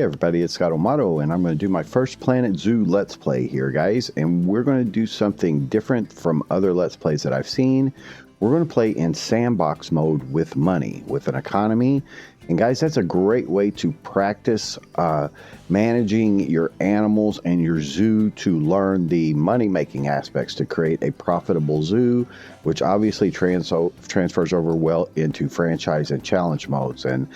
everybody, it's Scott Amato, and I'm going to do my first Planet Zoo Let's Play here, guys. And we're going to do something different from other Let's Plays that I've seen. We're going to play in Sandbox mode with money, with an economy. And guys, that's a great way to practice managing your animals and your zoo to learn the money-making aspects to create a profitable zoo, which obviously transfers over well into franchise and challenge modes. And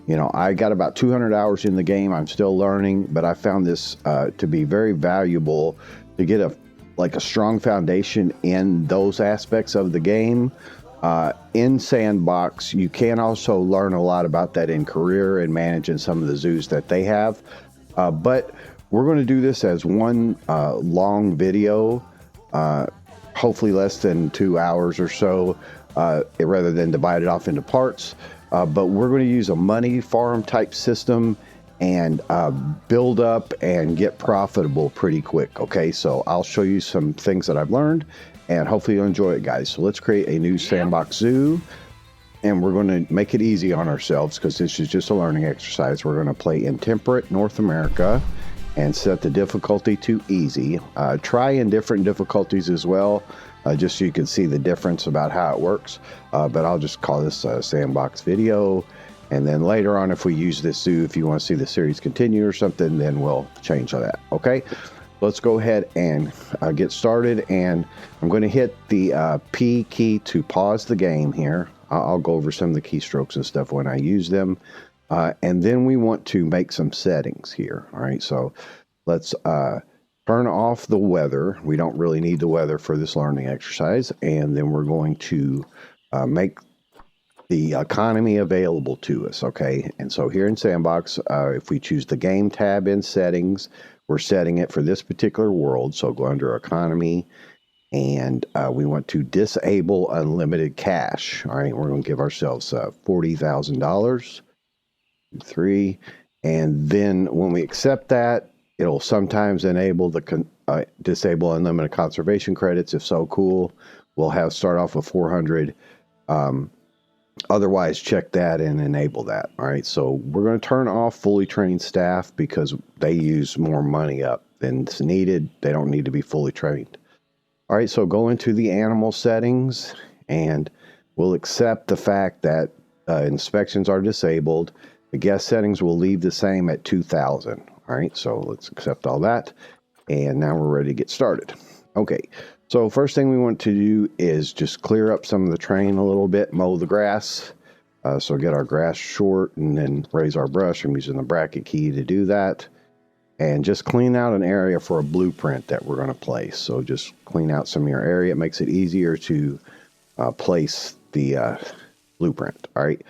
you know, I got about 200 hours in the game. I'm still learning, but I found this to be very valuable to get a strong foundation in those aspects of the game. In Sandbox, you can also learn a lot about that in career and managing some of the zoos that they have. But we're going to do this as one long video, hopefully less than 2 hours or so, rather than divide it off into parts. But we're going to use a money farm type system and build up and get profitable pretty quick. Okay, so I'll show you some things that I've learned, and hopefully you'll enjoy it, guys. So let's create a new Sandbox zoo, and we're going to make it easy on ourselves because this is just a learning exercise. We're going to play in temperate North America and set the difficulty to easy. Try in different difficulties as well, just so you can see the difference about how it works. But I'll just call this a Sandbox video. And then later on, if we use this zoo, if you want to see the series continue or something, then we'll change that. Okay, let's go ahead and get started. And I'm going to hit the P key to pause the game here. I'll go over some of the keystrokes and stuff when I use them. And then we want to make some settings here. All right, so let's turn off the weather. We don't really need the weather for this learning exercise. And then we're going to make the economy available to us, okay? And so here in Sandbox, if we choose the game tab in settings, we're setting it for this particular world. So go under economy, and we want to disable unlimited cash. All right, we're going to give ourselves $40,000, 3, and then when we accept that, it'll sometimes enable the disable unlimited conservation credits. If so, cool. We'll start off with 400. Otherwise, check that and enable that. All right, so we're going to turn off fully trained staff because they use more money up than is needed. They don't need to be fully trained. All right, so go into the animal settings, and we'll accept the fact that inspections are disabled. The guest settings will leave the same at 2,000. All right, so let's accept all that, and now we're ready to get started. Okay. So first thing we want to do is just clear up some of the terrain a little bit, mow the grass. So get our grass short and then raise our brush. I'm using the bracket key to do that. And just clean out an area for a blueprint that we're going to place. So just clean out some of your area. It makes it easier to place the blueprint. All right,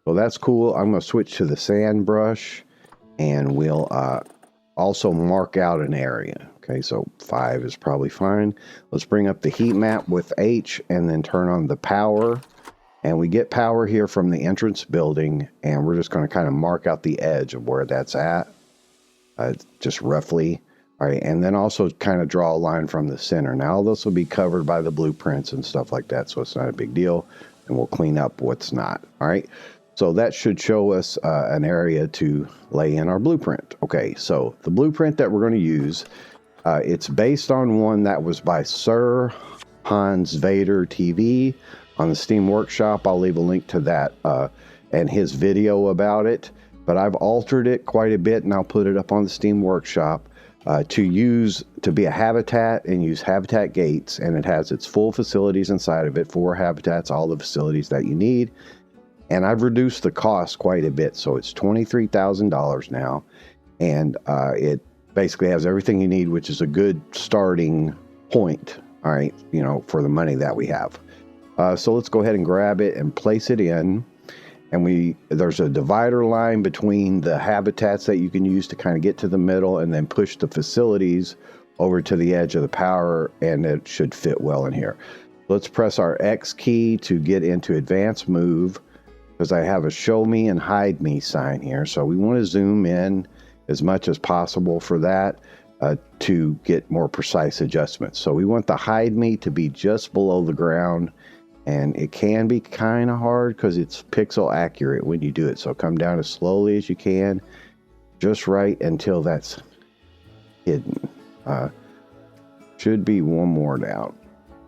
so that's cool. I'm going to switch to the sand brush, and we'll also mark out an area. Okay, so 5 is probably fine. Let's bring up the heat map with H and then turn on the power. And we get power here from the entrance building, and we're just going to kind of mark out the edge of where that's at, just roughly. All right, and then also kind of draw a line from the center. Now this will be covered by the blueprints and stuff like that, so it's not a big deal. And we'll clean up what's not. All right, so that should show us an area to lay in our blueprint. Okay, so the blueprint that we're going to use, it's based on one that was by Sir Hans Vader TV on the Steam Workshop. I'll leave a link to that and his video about it. But I've altered it quite a bit, and I'll put it up on the Steam Workshop to be a habitat and use habitat gates. And it has its full facilities inside of it, 4 habitats, all the facilities that you need. And I've reduced the cost quite a bit, so it's $23,000 now, and it basically has everything you need, which is a good starting point, all right, you know, for the money that we have. So let's go ahead and grab it and place it in. And there's a divider line between the habitats that you can use to kind of get to the middle and then push the facilities over to the edge of the power, and it should fit well in here. Let's press our X key to get into advanced move, because I have a show me and hide me sign here. So we want to zoom in as much as possible for that to get more precise adjustments. So we want the hide me to be just below the ground, and it can be kind of hard because it's pixel accurate when you do it. So come down as slowly as you can. just right until that's hidden. Should be one more down.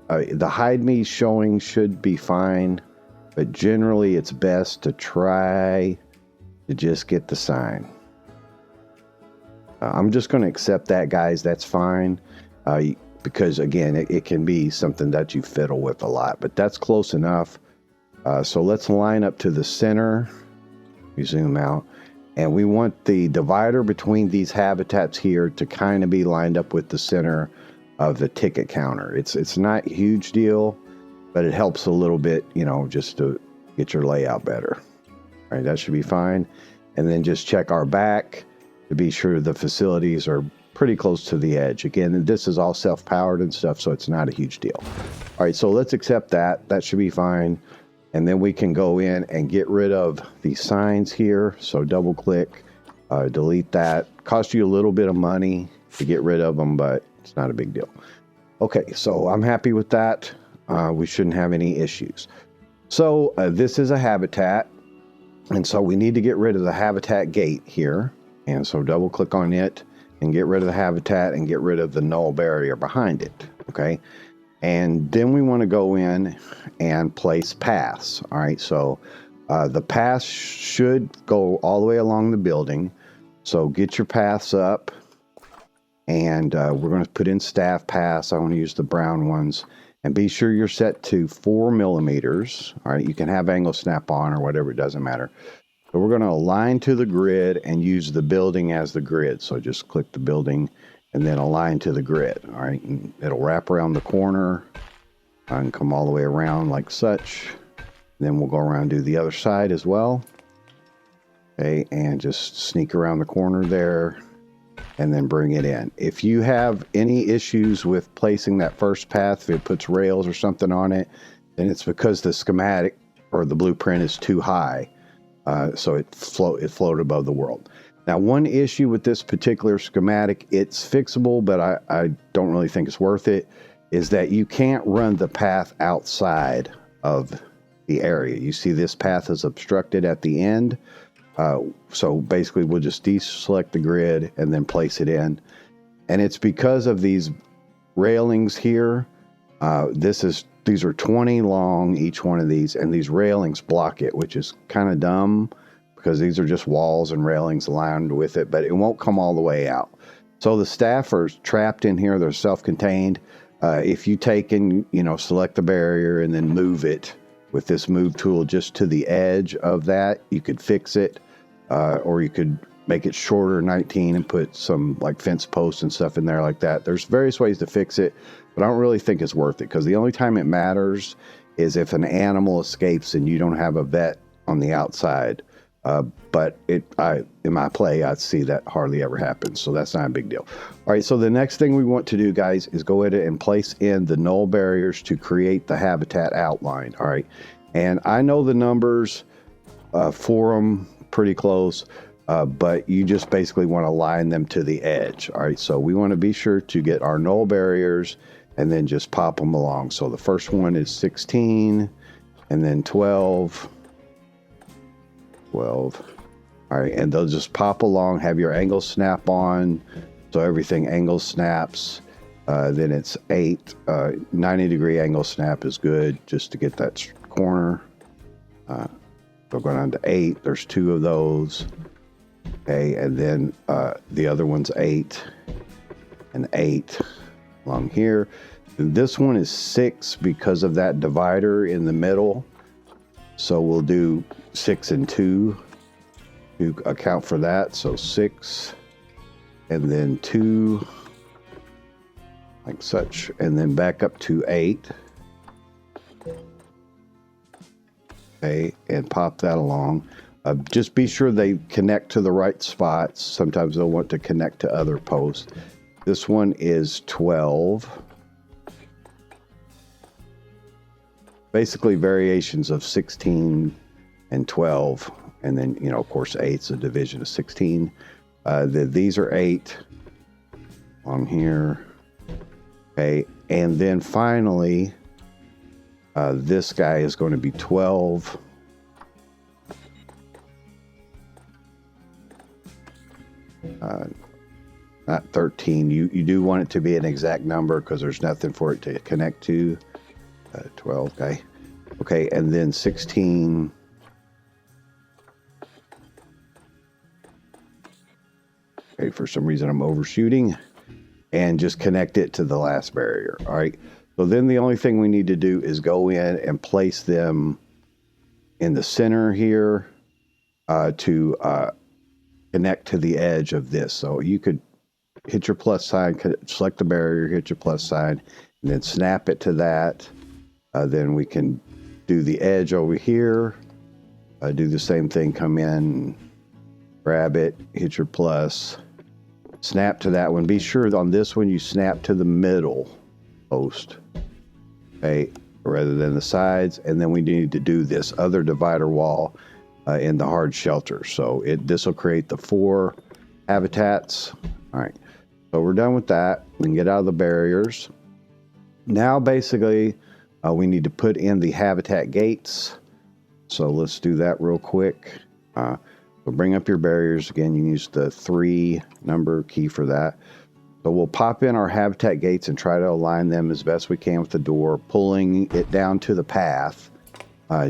The hide me showing should be fine, but generally it's best to try to just get the sign. I'm just going to accept that, guys. That's fine. Because again, it can be something that you fiddle with a lot, but that's close enough. So let's line up to the center. We zoom out, and we want the divider between these habitats here to kind of be lined up with the center of the ticket counter. It's not a huge deal, but it helps a little bit, you know, just to get your layout better. All right, that should be fine. And then just check our back to be sure the facilities are pretty close to the edge. Again, this is all self-powered and stuff, so it's not a huge deal. All right, so let's accept that. That should be fine. And then we can go in and get rid of these signs here. So double click, delete that. Cost you a little bit of money to get rid of them, but it's not a big deal. Okay, so I'm happy with that. We shouldn't have any issues. So this is a habitat. And so we need to get rid of the habitat gate here. And so double click on it and get rid of the habitat and get rid of the null barrier behind it. Okay. And then we want to go in and place paths. All right. So the paths should go all the way along the building. So get your paths up, and we're going to put in staff paths. I want to use the brown ones, and be sure you're set to 4 millimeters. All right. You can have angle snap on or whatever. It doesn't matter. So we're going to align to the grid and use the building as the grid. So just click the building and then align to the grid. All right, and it'll wrap around the corner and come all the way around like such. Then we'll go around and do the other side as well. Okay, and just sneak around the corner there and then bring it in. If you have any issues with placing that first path, if it puts rails or something on it, then it's because the schematic or the blueprint is too high. So it floated above the world. Now, one issue with this particular schematic, it's fixable, but I don't really think it's worth it, is that you can't run the path outside of the area. You see this path is obstructed at the end. So basically we'll just deselect the grid and then place it in. And it's because of these railings here. These are 20 long, each one of these, and these railings block it, which is kind of dumb because these are just walls and railings lined with it, but it won't come all the way out. So the staff are trapped in here. They're self-contained. If you take and, select the barrier and then move it with this move tool just to the edge of that, you could fix it, or you could make it shorter, 19, and put some like fence posts and stuff in there like that. There's various ways to fix it, but I don't really think it's worth it, because the only time it matters is if an animal escapes and you don't have a vet on the outside. But in my play, I see that hardly ever happens, so that's not a big deal. All right, so the next thing we want to do, guys, is go ahead and place in the null barriers to create the habitat outline. All right, and I know the numbers for them pretty close. But you just basically want to line them to the edge. All right, so we want to be sure to get our null barriers and then just pop them along. So the first one is 16, and then 12. All right, and they'll just pop along, have your angle snap on, so everything angle snaps. Then it's 8. 90-degree angle snap is good just to get that corner. We're going on to 8. There's 2 of those. Okay, and then the other one's 8 and 8 along here. And this one is 6 because of that divider in the middle. So we'll do 6 and 2 to account for that. So 6 and then 2 like such, and then back up to 8. Okay, and pop that along. Just be sure they connect to the right spots. Sometimes they'll want to connect to other posts. This one is 12. Basically variations of 16 and 12. And then, of course, 8's a division of 16. These are 8 on here. Okay, and then finally, this guy is going to be 12. Not 13. You do want it to be an exact number because there's nothing for it to connect to. 12, okay. Okay, and then 16. Okay, for some reason I'm overshooting. And just connect it to the last barrier, all right? So then the only thing we need to do is go in and place them in the center here to connect to the edge of this. So you could hit your plus sign, select the barrier, hit your plus sign, and then snap it to that. Then we can do the edge over here, do the same thing, come in, grab it, hit your plus, snap to that one. Be sure on this one you snap to the middle post, okay, rather than the sides. And then we need to do this other divider wall in the hard shelter. So this will create the 4 habitats. All right, so we're done with that. We can get out of the barriers. Now basically we need to put in the habitat gates. So let's do that real quick. So bring up your barriers again. You use the 3 number key for that. So we'll pop in our habitat gates and try to align them as best we can with the door, pulling it down to the path,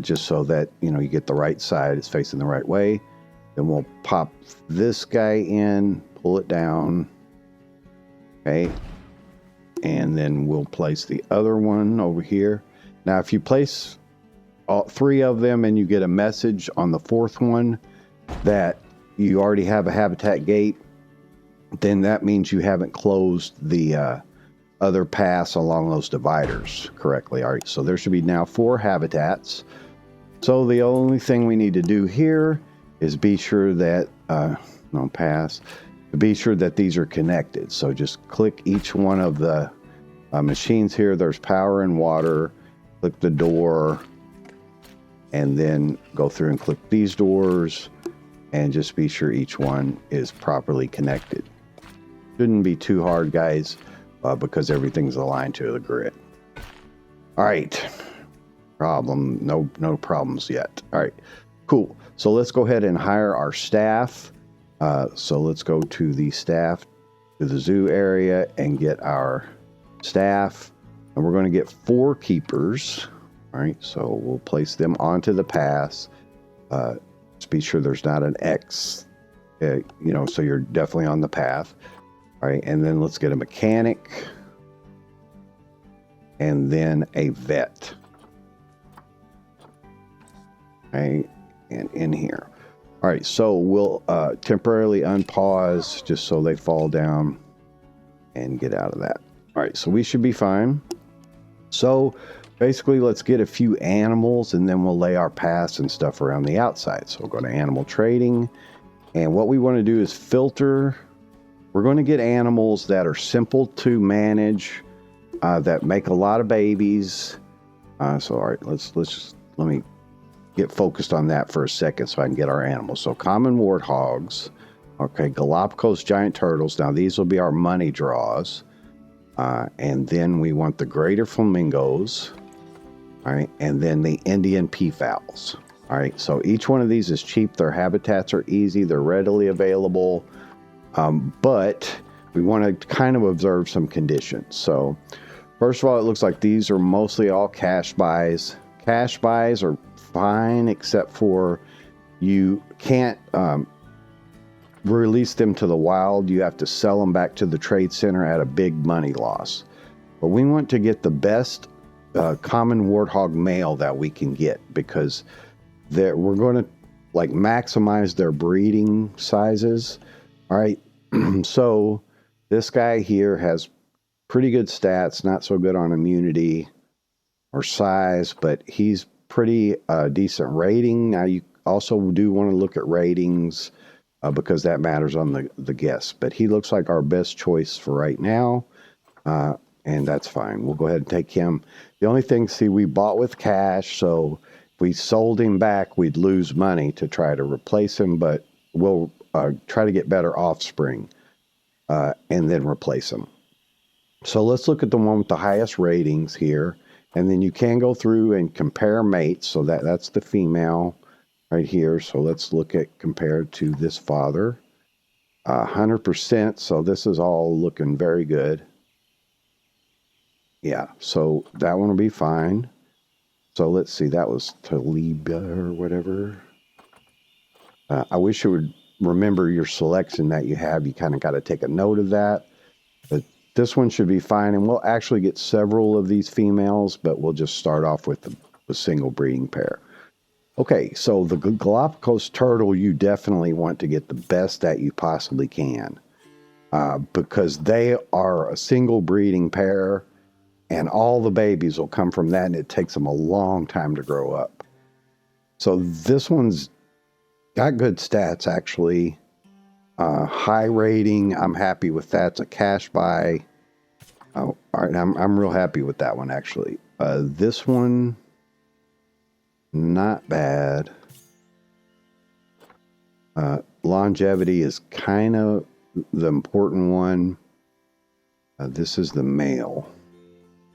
just so that you get the right side, it's facing the right way. Then we'll pop this guy in, pull it down, okay, and then we'll place the other one over here. Now, if you place all 3 of them and you get a message on the 4th one that you already have a habitat gate, then that means you haven't closed the other paths along those dividers correctly. All right, so there should be now 4 habitats. So the only thing we need to do here is be sure that be sure that these are connected. So just click each one of the machines here. There's power and water. Click the door, and then go through and click these doors. And just be sure each one is properly connected. Shouldn't be too hard, guys, because everything's aligned to the grid. All right, no problems yet. All right, cool. So let's go ahead and hire our staff. So let's go to the staff, to the zoo area, and get our staff. And we're going to get 4 keepers. All right, so we'll place them onto the pass. Just be sure there's not an X, so you're definitely on the path. All right, and then let's get a mechanic and then a vet. Okay, and in here. All right, so we'll temporarily unpause just so they fall down and get out of that. All right, so we should be fine. So basically, let's get a few animals and then we'll lay our paths and stuff around the outside. So we'll go to animal trading. And what we want to do is filter. We're going to get animals that are simple to manage, that make a lot of babies. So all right, let me get focused on that for a second so I can get our animals. So common warthogs, okay, Galapagos giant turtles. Now these will be our money draws. And then we want the greater flamingos. All right, and then the Indian peafowls. All right, so each one of these is cheap. Their habitats are easy. They're readily available. But we want to kind of observe some conditions. So first of all, it looks like these are mostly all cash buys. Cash buys are fine, except for you can't release them to the wild. You have to sell them back to the trade center at a big money loss. But we want to get the best common warthog male that we can get, because we're going to maximize their breeding sizes. All right, so this guy here has pretty good stats, not so good on immunity or size, but he's pretty decent rating. Now you also do want to look at ratings because that matters on the guests, but he looks like our best choice for right now. And that's fine. We'll go ahead and take him. The only thing, see, we bought with cash, so if we sold him back, we'd lose money to try to replace him, but we'll try to get better offspring and then replace him. So let's look at the one with the highest ratings here, and then you can go through and compare mates. So that's the female right here. So let's look at compared to this father. 100%. So this is all looking very good. Yeah, so that one will be fine. So let's see, that was Taliba or whatever. I wish you would remember your selection that you have. You kind of got to take a note of that. But this one should be fine, and we'll actually get several of these females, but we'll just start off with the single breeding pair. Okay, so the Galapagos turtle, you definitely want to get the best that you possibly can, because they are a single breeding pair, and all the babies will come from that, and it takes them a long time to grow up. So this one's got good stats, actually. High rating, I'm happy with that. It's a cash buy. Oh, all right, I'm real happy with that one, actually. This one, not bad. Longevity is kind of the important one. This is the male.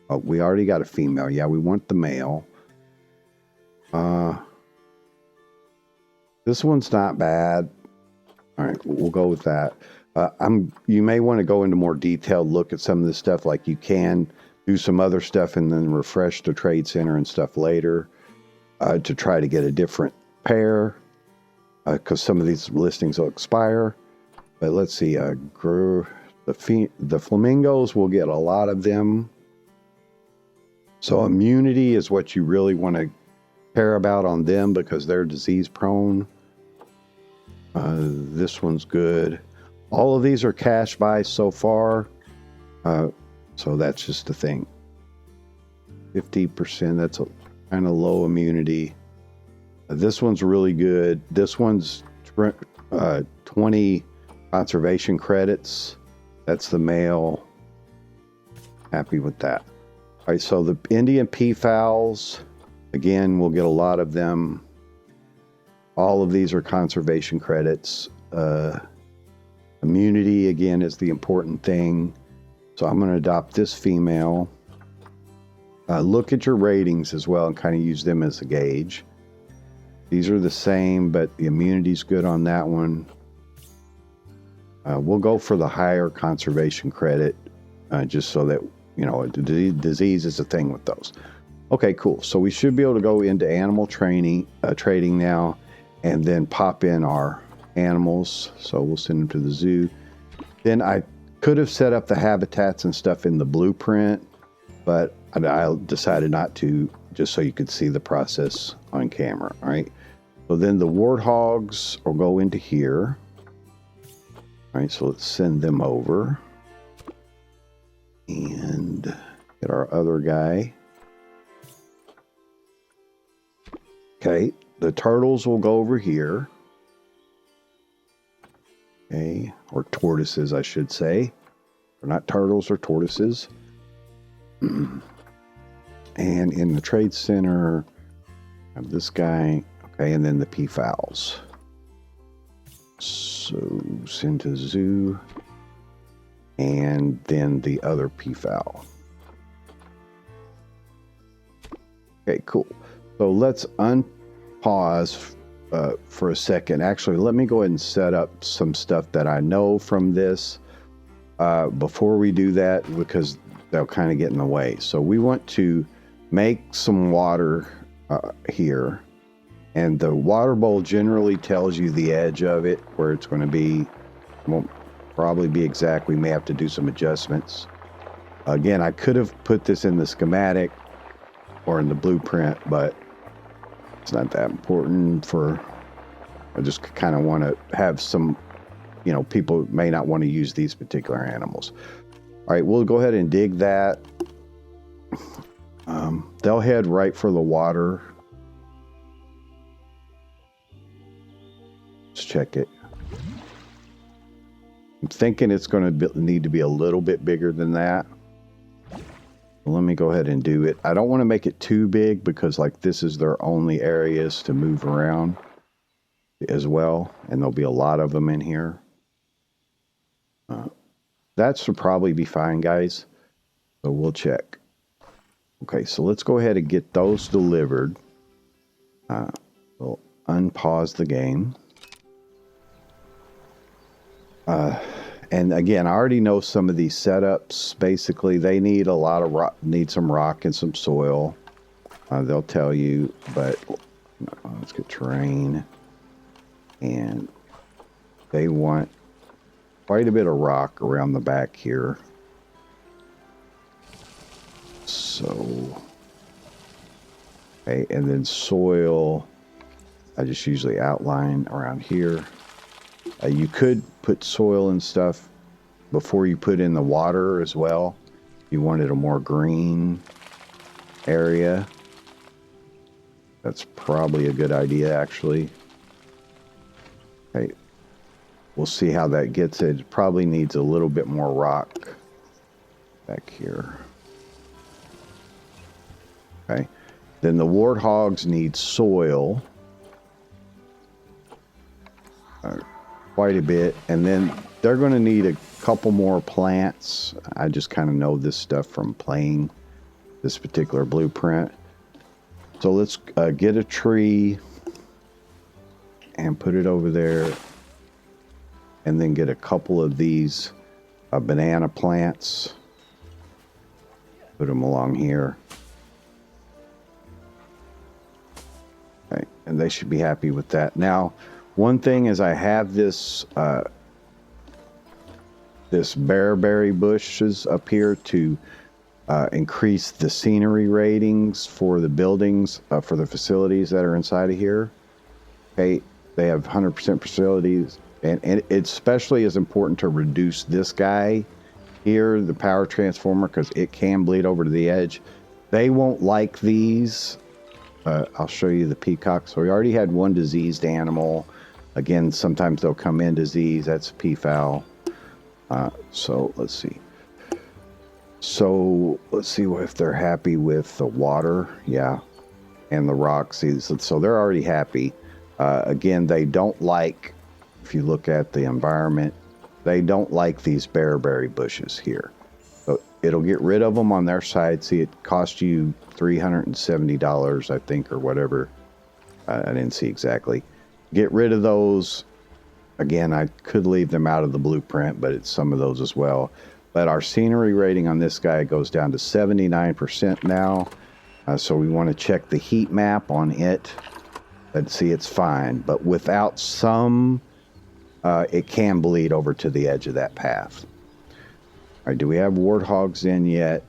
Oh, we already got a female. Yeah, we want the male. This one's not bad. All right, we'll go with that. You may want to go into more detailed look at some of this stuff. Like you can do some other stuff and then refresh the trade center and stuff later to try to get a different pair, because some of these listings will expire. But let's see, the flamingos, will get a lot of them. So immunity is what you really want to care about on them because they're disease prone. This one's good. All of these are cash buys so far. So that's just the thing. 50%, that's a kind of low immunity. This one's really good. This one's 20 conservation credits. That's the male. Happy with that. All right, so the Indian peafowls, again, we'll get a lot of them. All of these are conservation credits. Immunity, again, is the important thing. So I'm going to adopt this female. Look at your ratings as well and kind of use them as a gauge. These are the same, but the immunity's good on that one. We'll go for the higher conservation credit, just so that, you know, disease is a thing with those. Okay, cool. So we should be able to go into animal trading now, and then pop in our animals. So we'll send them to the zoo. Then I could have set up the habitats and stuff in the blueprint, but I decided not to, just so you could see the process on camera. All right. So then the warthogs will go into here. All right. So let's send them over and get our other guy. Okay. The turtles will go over here. Okay. Or tortoises, I should say. They're not turtles, or tortoises. And in the trade center, I have this guy. Okay, and then the peafowls. So send to zoo. And then the other peafowl. Okay, cool. So let's unpause for a second. Actually, let me go ahead and set up some stuff that I know from this before we do that, because they'll kind of get in the way. So we want to make some water here, and the water bowl generally tells you the edge of it, where it's going to be. Won't probably be exact. We may have to do some adjustments. Again, I could have put this in the schematic or in the blueprint, but it's not that important. I just kind of want to have some, you know, people may not want to use these particular animals. All right, we'll go ahead and dig that. They'll head right for the water. Let's check it. I'm thinking it's going to need to be a little bit bigger than that. Let me go ahead and do it. I don't want to make it too big, because like this is their only areas to move around as well, and there'll be a lot of them in here. That should probably be fine, guys. So we'll check. Okay, so let's go ahead and get those delivered. We'll unpause the game. And again, I already know some of these setups. Basically, they need a lot of rock, need some rock and some soil. They'll tell you, but let's get terrain. And they want quite a bit of rock around the back here. So, okay, and then soil, I just usually outline around here. You could put soil and stuff before you put in the water as well. You wanted a more green area. That's probably a good idea, actually. Okay, we'll see how that gets it. It probably needs a little bit more rock back here. Okay, then the warthogs need soil. Quite a bit, and then they're going to need a couple more plants. I just kind of know this stuff from playing this particular blueprint. So let's get a tree and put it over there, and then get a couple of these banana plants, put them along here. Okay, and they should be happy with that. Now, one thing is I have this this bearberry bushes up here to increase the scenery ratings for the buildings, for the facilities that are inside of here. Okay, they have 100% facilities, and it especially is important to reduce this guy here, the power transformer, because it can bleed over to the edge. They won't like these. I'll show you the peacock. So we already had one diseased animal. Again, sometimes they'll come in disease. That's peafowl. So let's see. So let's see if they're happy with the water. Yeah. And the rocks. So they're already happy. Again, they don't like, if you look at the environment, they don't like these bearberry bushes here. So it'll get rid of them on their side. See, it cost you $370, I think, or whatever. I didn't see exactly. Get rid of those. Again, I could leave them out of the blueprint, but it's some of those as well. But our scenery rating on this guy goes down to 79% now. So we want to check the heat map on it. Let's see, it's fine. But without some, it can bleed over to the edge of that path. All right, do we have warthogs in yet?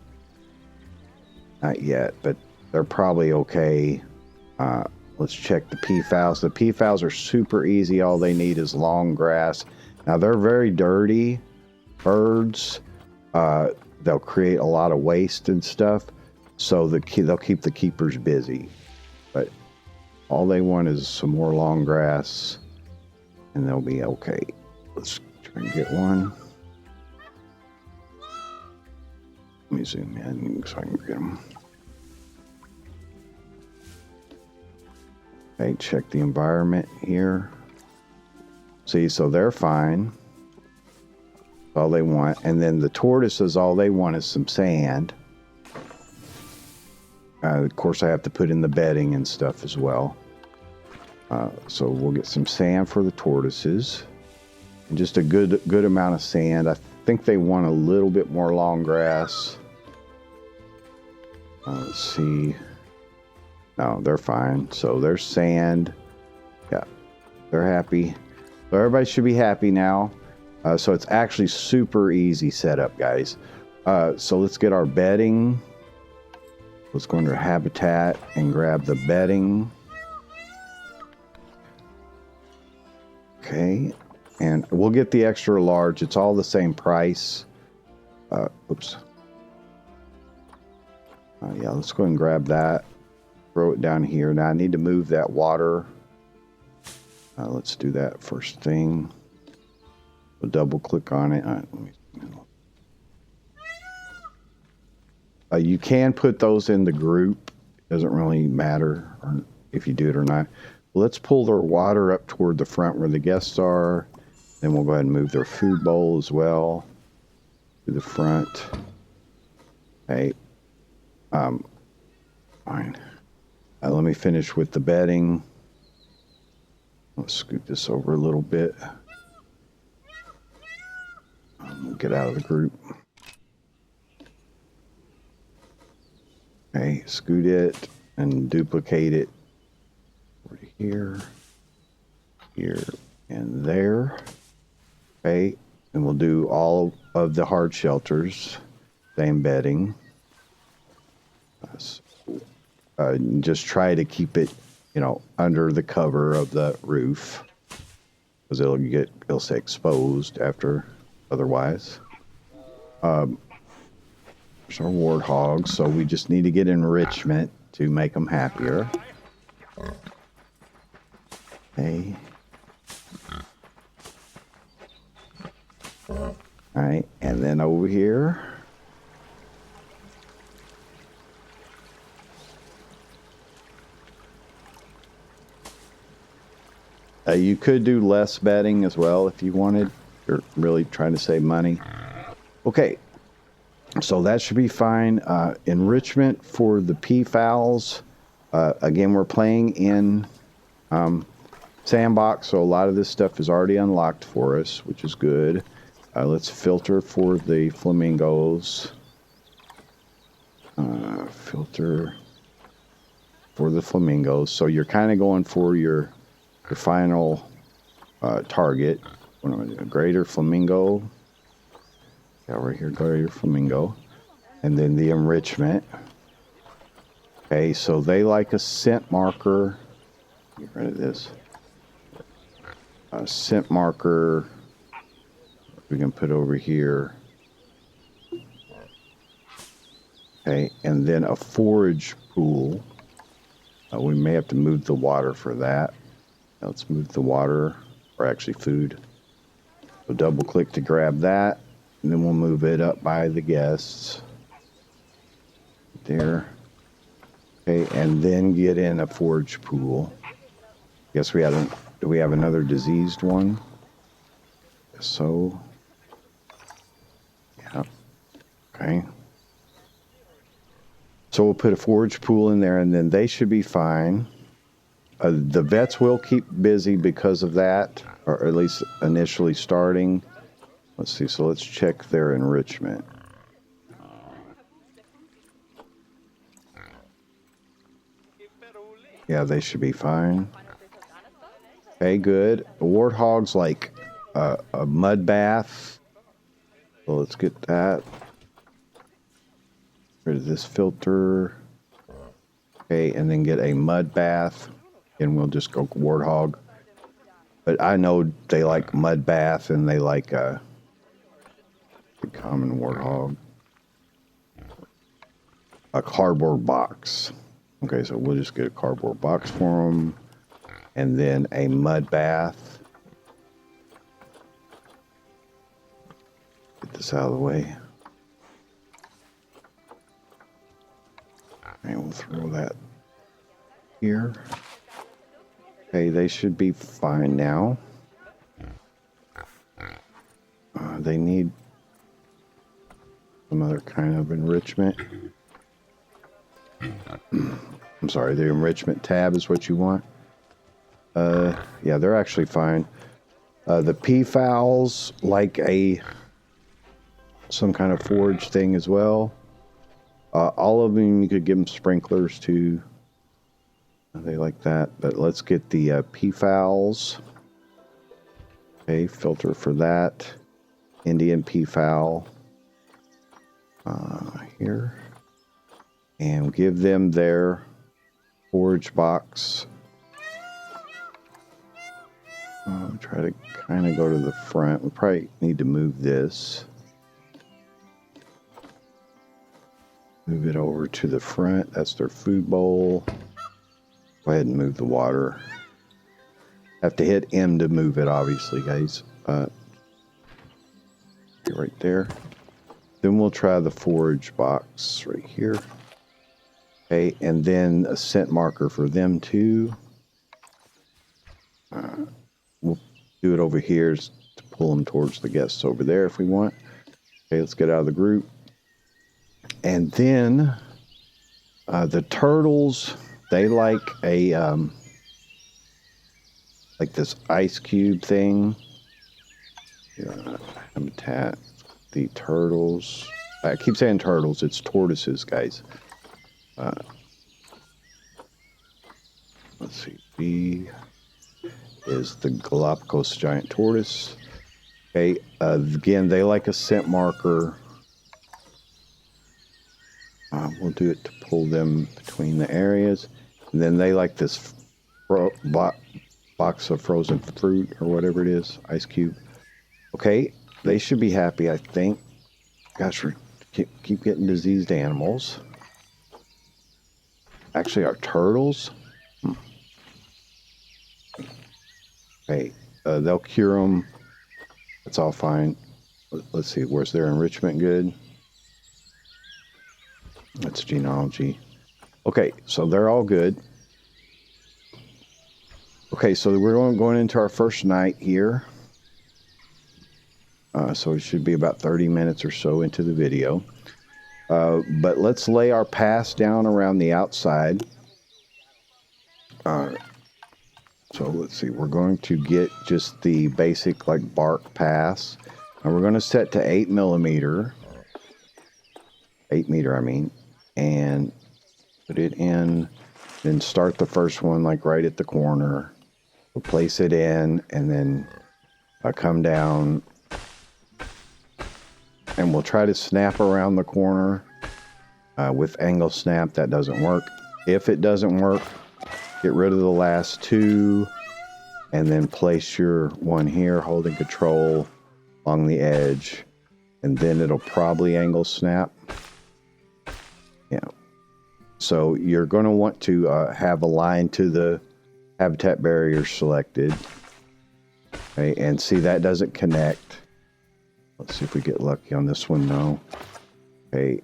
Not yet, but they're probably okay. Let's check the peafowls. The peafowls are super easy. All they need is long grass. Now, they're very dirty birds. They'll create a lot of waste and stuff. So they'll keep the keepers busy. But all they want is some more long grass, and they'll be okay. Let's try and get one. Let me zoom in so I can get them. Okay, check the environment here. See, so they're fine. All they want. And then the tortoises, all they want is some sand. Of course, I have to put in the bedding and stuff as well. So we'll get some sand for the tortoises. And just a good amount of sand. I think they want a little bit more long grass. Let's see. No, they're fine. So there's sand. Yeah, they're happy. So everybody should be happy now. So it's actually super easy setup, guys. So let's get our bedding. Let's go under habitat and grab the bedding. Okay, and we'll get the extra large. It's all the same price. Oops. Yeah, let's go ahead and grab that. Throw it down here. Now I need to move that water. Let's do that first thing. We'll double click on it. You can put those in the group. Doesn't really matter if you do it or not. Let's pull their water up toward the front where the guests are. Then we'll go ahead and move their food bowl as well to the front. Okay. Fine. Let me finish with the bedding. Let's scoot this over a little bit. Get out of the group. Okay, scoot it and duplicate it over here, here, and there. Okay, and we'll do all of the hard shelters, same bedding. Just try to keep it, under the cover of the roof, because it'll stay exposed after otherwise. There's our warthogs, so we just need to get enrichment to make them happier. Okay. All right, and then over here. You could do less bedding as well if you wanted. You're really trying to save money. Okay, so that should be fine. Enrichment for the peafowls. Again, we're playing in Sandbox, so a lot of this stuff is already unlocked for us, which is good. Let's filter for the flamingos. Filter for the flamingos. So you're kind of going for your final target. What am I doing? Greater flamingo. Yeah, right here, greater flamingo. And then the enrichment. Okay, so they like a scent marker. Get rid of this. A scent marker we can put over here. Okay, and then a forage pool. We may have to move the water for that. Let's move the water, or actually food. So double click to grab that, and then we'll move it up by the guests. There. Okay, and then get in a forage pool. Guess do we have another diseased one? So, yeah. Okay. So we'll put a forage pool in there, and then they should be fine. The vets will keep busy because of that, or at least initially starting. Let's see, so let's check their enrichment. Yeah, they should be fine. Okay, good. The warthogs like a mud bath. So let's get that. Rid of this filter. Okay, and then get a mud bath. And we'll just go warthog. But I know they like mud bath and they like a common warthog. A cardboard box. Okay, so we'll just get a cardboard box for them. And then a mud bath. Get this out of the way. And we'll throw that here. Okay, they should be fine now. They need some other kind of enrichment. I'm sorry, the enrichment tab is what you want. Yeah, they're actually fine. The peafowls like some kind of forage thing as well. All of them, you could give them sprinklers too. They like that, but let's get the peafowls. Okay, filter for that. Indian peafowl. Here. And give them their forage box. Try to kind of go to the front. We probably need to move this. Move it over to the front. That's their food bowl. Go ahead and move the water. Have to hit M to move it, obviously, guys. Right there. Then we'll try the forage box right here. Okay, and then a scent marker for them too. We'll do it over here to pull them towards the guests over there if we want. Okay, let's get out of the group. And then the turtles, they like a like this ice cube thing. Habitat. the turtles. I keep saying turtles, it's tortoises, guys. Let's see, B is the Galapagos giant tortoise. Okay, again, they like a scent marker. We'll do it to pull them between the areas. And then they like this box of frozen fruit or whatever it is, ice cube. Okay, they should be happy, I think. Gosh, we keep getting diseased animals. Actually, our turtles. Okay, they'll cure them. That's all fine. Let's see, where's their enrichment good? That's genealogy. Okay, so they're all good. Okay, so we're going into our first night here. So it should be about 30 minutes or so into the video. But let's lay our pass down around the outside. So let's see, we're going to get just the basic like bark pass. And we're going to set to 8 millimeter. 8 meter, I mean. And put it in, then start the first one like right at the corner. We'll place it in, and then come down, and we'll try to snap around the corner with angle snap. That doesn't work. If it doesn't work, get rid of the last two, and then place your one here, holding control along the edge, and then it'll probably angle snap. Yeah. So you're going to want to have a line to the habitat barrier selected. Okay, and see that doesn't connect. Let's see if we get lucky on this one. No. Okay.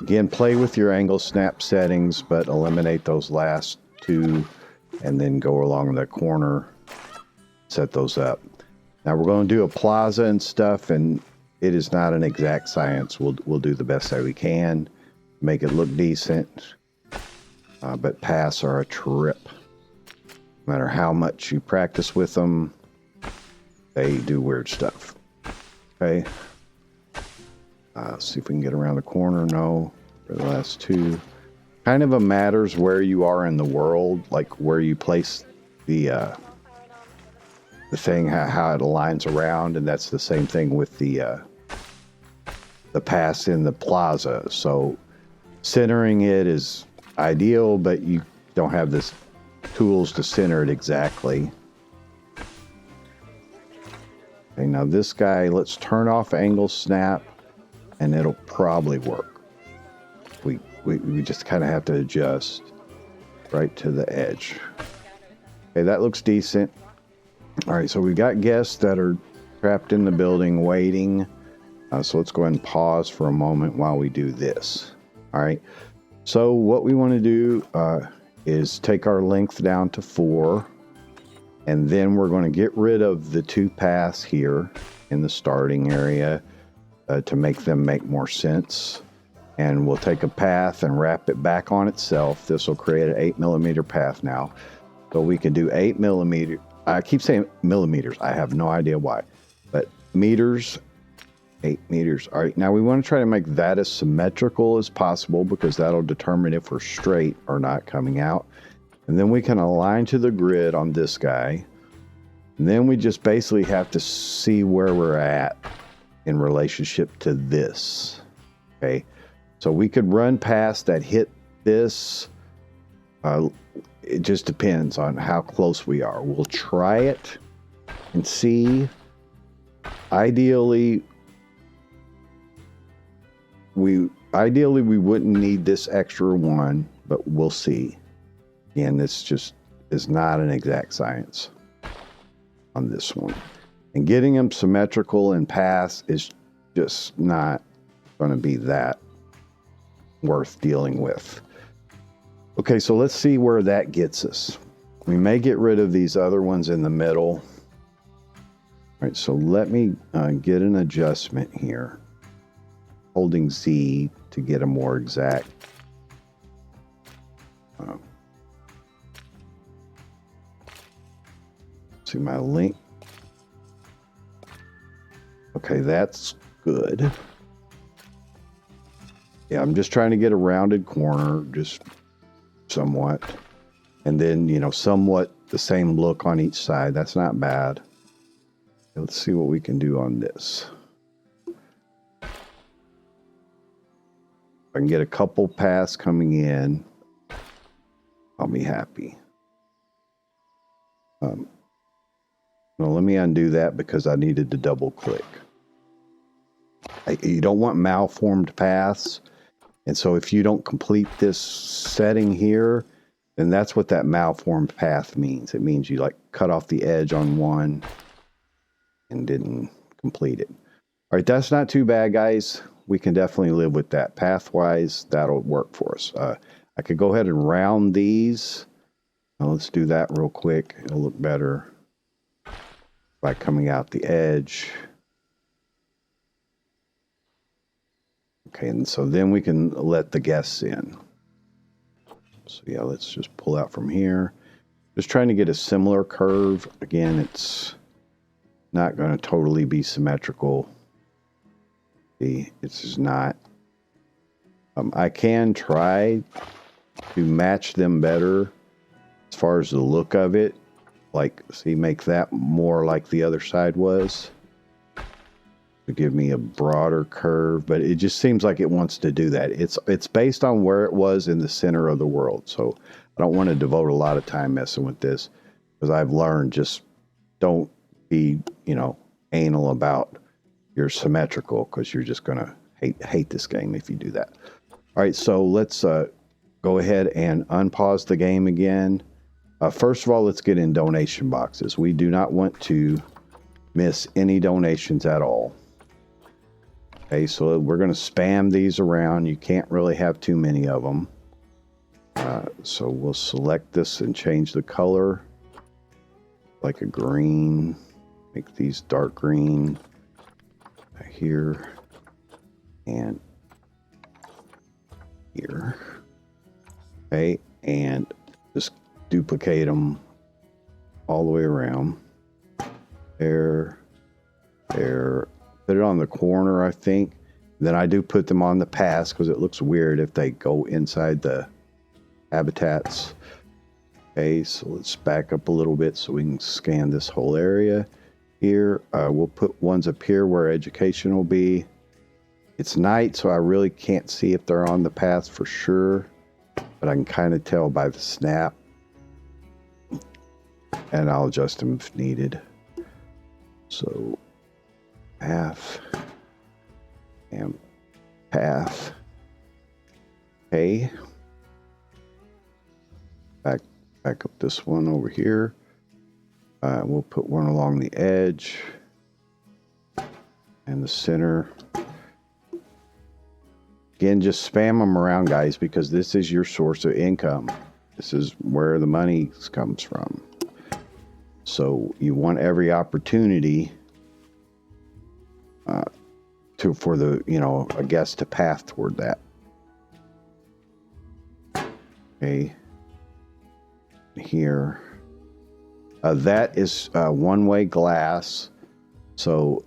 Again, play with your angle snap settings, but eliminate those last two, and then go along the corner, set those up. Now we're going to do a plaza and stuff, and it is not an exact science. We'll do the best that we can, make it look decent, but pass are a trip. No matter how much you practice with them, they do weird stuff. Okay. See if we can get around the corner. No, for the last two. Kind of a matters where you are in the world, like where you place the thing, how it aligns around, and that's the same thing with the pass in the plaza. So centering it is ideal, but you don't have this tools to center it exactly. Okay, now this guy, let's turn off angle snap, and it'll probably work. We just kind of have to adjust right to the edge. Okay, that looks decent. All right, so we got guests that are trapped in the building waiting. So let's go ahead and pause for a moment while we do this. All right, so what we want to do is take our length down to 4, and then we're going to get rid of the 2 paths here in the starting area to make them make more sense. And we'll take a path and wrap it back on itself. This will create an 8 millimeter path now. So we can do 8 millimeter. I keep saying millimeters. I have no idea why. But meters, 8 meters. All right, now we want to try to make that as symmetrical as possible, because that'll determine if we're straight or not coming out. And then we can align to the grid on this guy. And then we just basically have to see where we're at in relationship to this. Okay, so we could run past that, hit this. It just depends on how close we are. We'll try it and see. Ideally, we wouldn't need this extra one, but we'll see. Again, this just is not an exact science on this one. And getting them symmetrical and pass is just not going to be that worth dealing with. Okay, so let's see where that gets us. We may get rid of these other ones in the middle. All right, so let me get an adjustment here. Holding Z to get a more exact. See my link. Okay, that's good. Yeah, I'm just trying to get a rounded corner, just somewhat. And then, you know, somewhat the same look on each side. That's not bad. Let's see what we can do on this. If I can get a couple paths coming in, I'll be happy. Well, let me undo that because I needed to double click. You don't want malformed paths. And so if you don't complete this setting here, then that's what that malformed path means. It means you like cut off the edge on one and didn't complete it. All right, that's not too bad, guys. We can definitely live with that. Pathwise, that'll work for us. I could go ahead and round these. Let's do that real quick. It'll look better by coming out the edge. Okay, and so then we can let the guests in. So yeah, let's just pull out from here. Just trying to get a similar curve. Again, it's not going to totally be symmetrical. See, it's just not. I can try to match them better as far as the look of it. Like, see, make that more like the other side was. To give me a broader curve, but it just seems like it wants to do that. It's based on where it was in the center of the world. So I don't want to devote a lot of time messing with this, because I've learned just don't be, you know, anal about your symmetrical, because you're just gonna hate this game if you do that. All right, so let's go ahead and unpause the game again. First of all, let's get in donation boxes. We do not want to miss any donations at all. Okay, so we're going to spam these around. You can't really have too many of them. So we'll select this and change the color. Like a green. Make these dark green. Here. And here. Okay, and just duplicate them all the way around. There. There. Put it on the corner, I think. Then I do put them on the pass because it looks weird if they go inside the habitats. Okay, so let's back up a little bit so we can scan this whole area here. We'll put ones up here where education will be. It's night, so I really can't see if they're on the path for sure, but I can kind of tell by the snap. And I'll adjust them if needed. So path and path. Okay. Back up this one over here. We'll put one along the edge and the center. Again, just spam them around, guys, because this is your source of income. This is where the money comes from. So you want every opportunity for the, you know, I guess, to path toward that. Okay. Here. That is one-way glass, so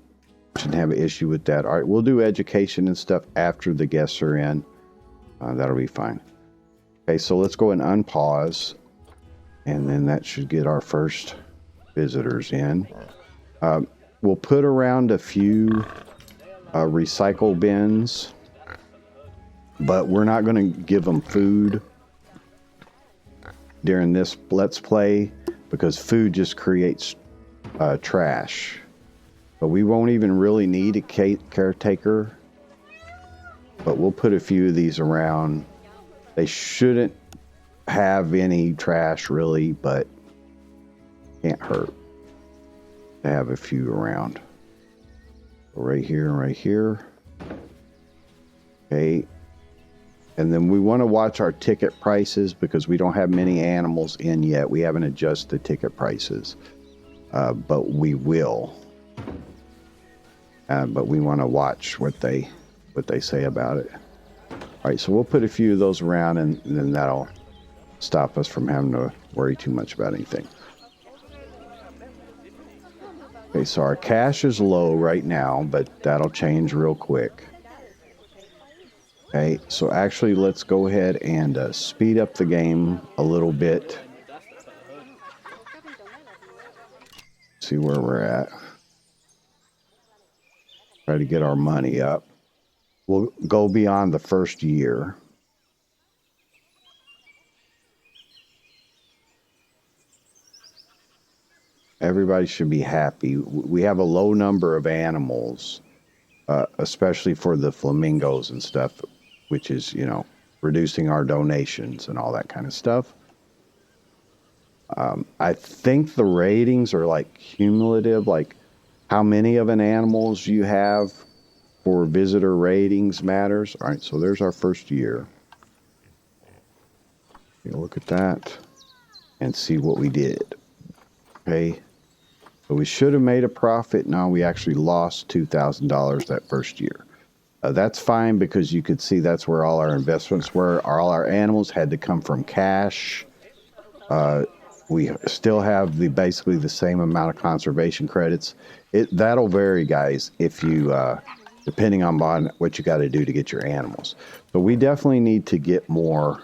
shouldn't have an issue with that. All right, we'll do education and stuff after the guests are in. That'll be fine. Okay, so let's go and unpause, and then that should get our first visitors in. We'll put around a few recycle bins, but we're not going to give them food during this Let's Play because food just creates trash. But we won't even really need a caretaker, but we'll put a few of these around. They shouldn't have any trash really, but can't hurt to have a few around. Right here and right here. Okay. And then we want to watch our ticket prices because we don't have many animals in yet. We haven't adjusted the ticket prices, but we will. But we want to watch what they say about it. All right, so we'll put a few of those around, and then that'll stop us from having to worry too much about anything. Okay, so our cash is low right now, but that'll change real quick. Okay, so actually let's go ahead and speed up the game a little bit. See where we're at. Try to get our money up. We'll go beyond the first year. Everybody should be happy. We have a low number of animals, especially for the flamingos and stuff, which is, you know, reducing our donations and all that kind of stuff. I think the ratings are like cumulative, like how many of an animals you have for visitor ratings matters. All right, so there's our first year. Take a look at that and see what we did. Okay, so we should have made a profit. No, we actually lost $2,000 that first year. That's fine because you could see that's where all our investments were. All our animals had to come from cash. We still have basically the same amount of conservation credits. That'll vary, guys, if you depending on what you got to do to get your animals. But we definitely need to get more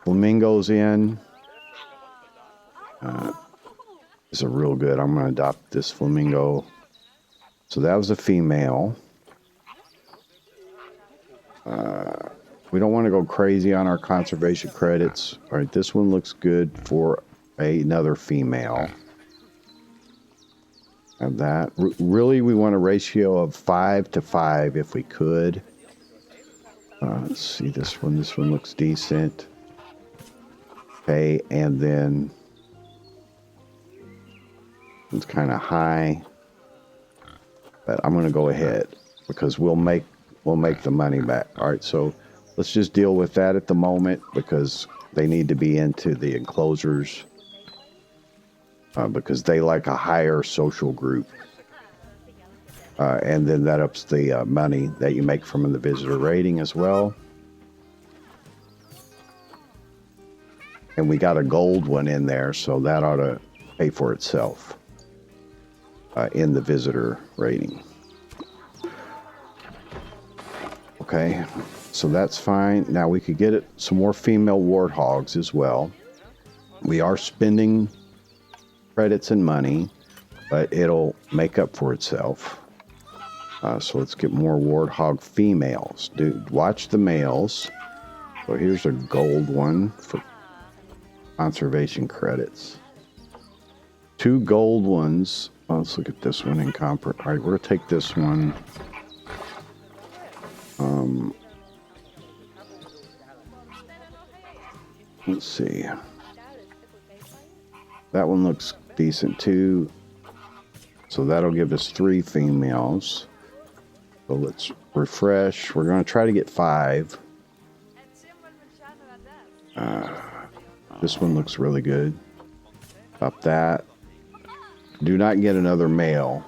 flamingos in. This is real good. I'm going to adopt this flamingo. So that was a female. We don't want to go crazy on our conservation credits. All right, this one looks good for another female. Have that. Really, we want a ratio of 5 to 5 if we could. Let's see this one. This one looks decent. Okay, and then it's kind of high. But I'm going to go ahead because we'll make the money back. All right, so let's just deal with that at the moment because they need to be into the enclosures because they like a higher social group. And then that ups the money that you make from the visitor rating as well. And we got a gold one in there, so that ought to pay for itself in the visitor rating. Okay, so that's fine. Now we could get some more female warthogs as well. We are spending credits and money, but it'll make up for itself. So let's get more warthog females. Dude, watch the males. So here's a gold one for conservation credits. 2 gold ones. Oh, let's look at this one in comp. All right, we're gonna take this one. Let's see. That one looks decent too. So that'll give us 3 females. So let's refresh. We're going to try to get 5. This one looks really good. Up that. Do not get another male.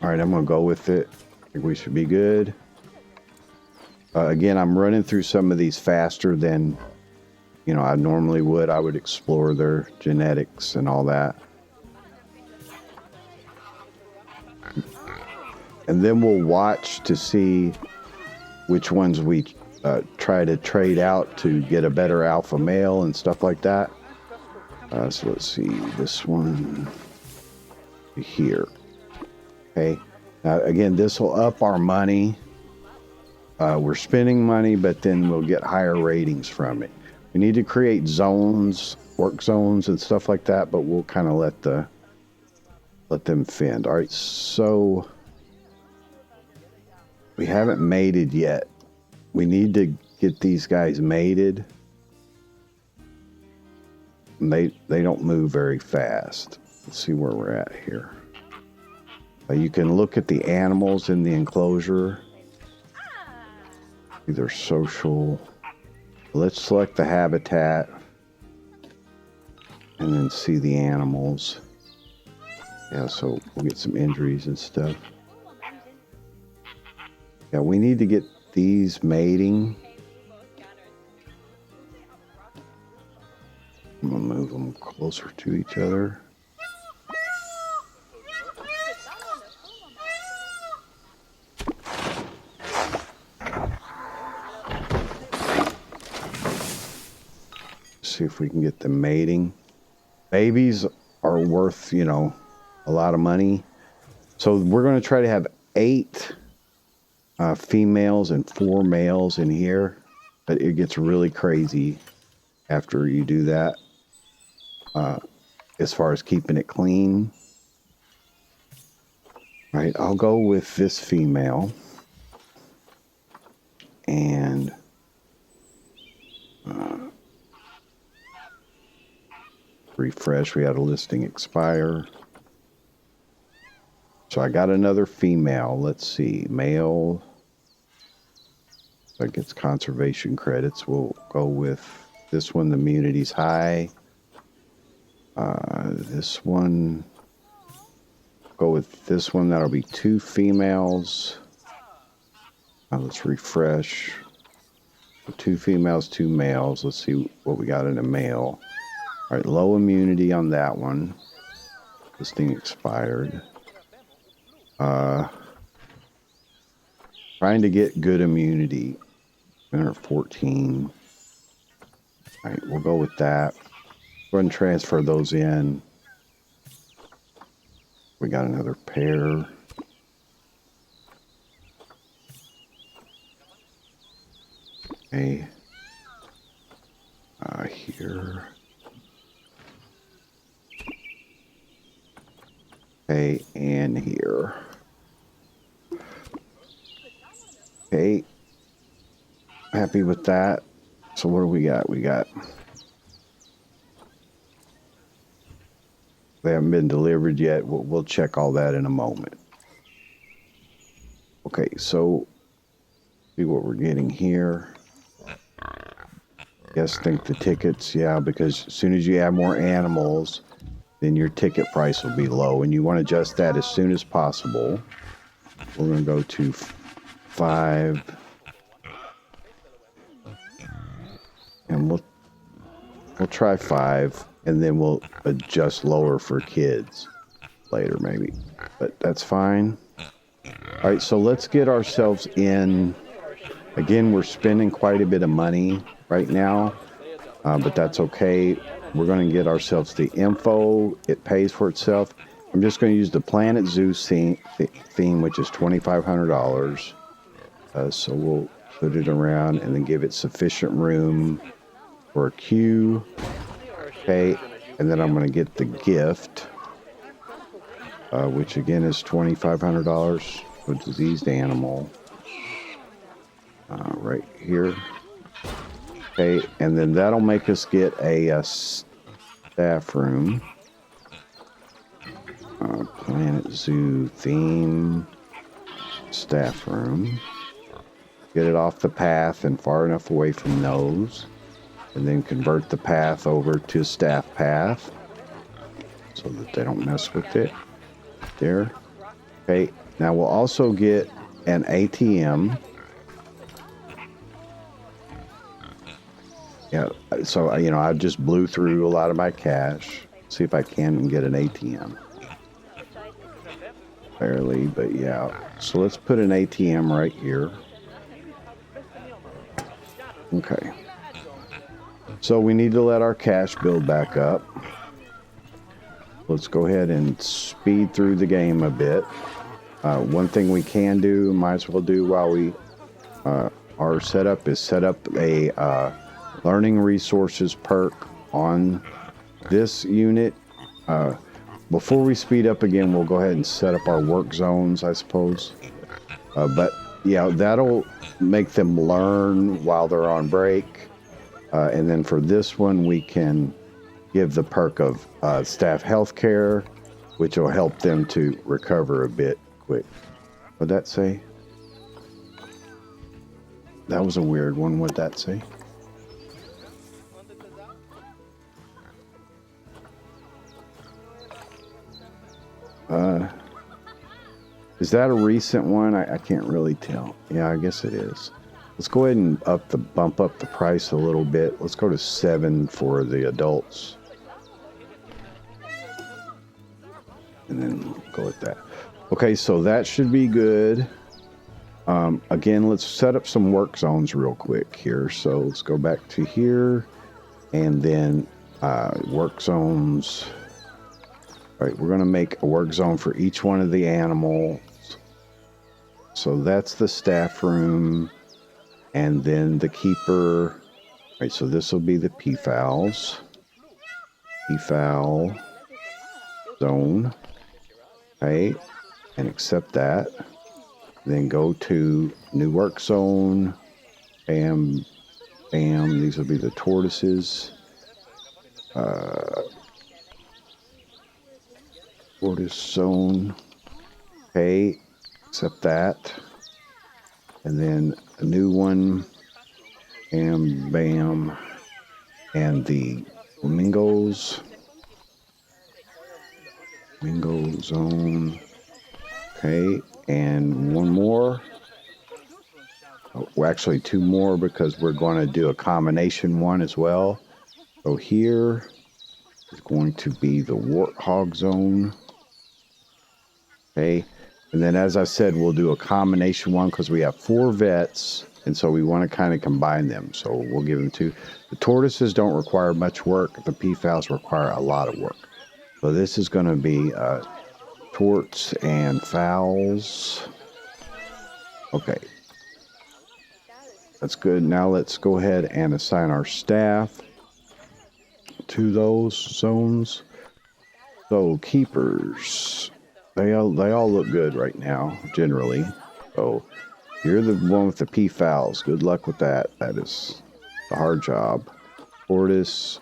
All right, I'm going to go with it. I think we should be good. Again, I'm running through some of these faster than, you know, I normally would. I would explore their genetics and all that. And then we'll watch to see which ones we try to trade out to get a better alpha male and stuff like that. So let's see, this one here. Okay. Now, again, this will up our money. We're spending money, but then we'll get higher ratings from it. We need to create zones, work zones and stuff like that, but we'll kind of let them fend. All right, so we haven't mated yet. We need to get these guys mated. And they don't move very fast. Let's see where we're at here. You can look at the animals in the enclosure. Either social. Let's select the habitat and then see the animals. Yeah, so we'll get some injuries and stuff. Yeah, we need to get these mating. I'm gonna move them closer to each other. See if we can get them mating. Babies are worth, you know, a lot of money. So we're going to try to have 8 females and 4 males in here. But it gets really crazy after you do that. As far as keeping it clean. All right, I'll go with this female. And refresh. We had a listing expire. So I got another female. Let's see. Male. That gets conservation credits. We'll go with this one. The immunity's high. This one. Go with this one. That'll be 2 females. Now let's refresh. 2 females, 2 males. Let's see what we got in a male. All right, low immunity on that one. This thing expired. Trying to get good immunity. 114. All right, we'll go with that. Go ahead and transfer those in. We got another pair. Okay. Here. Okay, and here. Okay. Happy with that. So what do we got? They haven't been delivered yet. We'll check all that in a moment. Okay, so see what we're getting here. Yes, think the tickets, yeah, because as soon as you add more animals, then your ticket price will be low, and you want to adjust that as soon as possible. We're going to go to 5, and we'll try 5, and then we'll adjust lower for kids later maybe, but that's fine. All right, so let's get ourselves in. Again, we're spending quite a bit of money right now, but that's okay. We're going to get ourselves the info. It pays for itself. I'm just going to use the Planet Zoo theme, which is $2,500. So we'll put it around and then give it sufficient room for a queue. Okay, and then I'm going to get the gift, which again is $2,500 for diseased animal. Right here. Okay, and then that'll make us get a staff room. Planet Zoo theme staff room. Get it off the path and far enough away from those. And then convert the path over to staff path so that they don't mess with it. There. Okay, now we'll also get an ATM. Yeah, so, you know, I just blew through a lot of my cash. See if I can get an ATM. Barely, but yeah. So let's put an ATM right here. Okay. So we need to let our cash build back up. Let's go ahead and speed through the game a bit. One thing we can do, might as well do while we are set up, is set up a learning resources perk on this unit. Before we speed up again, we'll go ahead and set up our work zones, I suppose. But yeah, that'll make them learn while they're on break. And then for this one, we can give the perk of staff healthcare, which will help them to recover a bit quick. What'd that say? That was a weird one. What'd that say? Is that a recent one? I can't really tell. Yeah, I guess it is. Let's go ahead and bump up the price a little bit. Let's go to 7 for the adults. and then go with that. Okay, so that should be good. Again, let's set up some work zones real quick here. So let's go back to here, and then work zones. All right, we're going to make a work zone for each one of the animals. So that's the staff room, and then the keeper. All right, so this will be the peafowls. Peafowl zone. Okay, and accept that. Then go to new work zone. Bam, bam. These will be the tortoises. Tortoise zone. Okay, accept that. And then a new one. Bam, bam. And the flamingos. Flamingo zone. Okay, and one more. Oh, well, actually two more, because we're going to do a combination one as well. So here is going to be the warthog zone. Okay, and then as I said, we'll do a combination one because we have 4 vets, and so we want to kind of combine them. So we'll give them 2. The tortoises don't require much work. The peafowls require a lot of work. So this is going to be torts and fowls. Okay. That's good. Now let's go ahead and assign our staff to those zones. So keepers, they all look good right now, generally. So you're the one with the peafowls. Good luck with that. That is a hard job. Tortoise,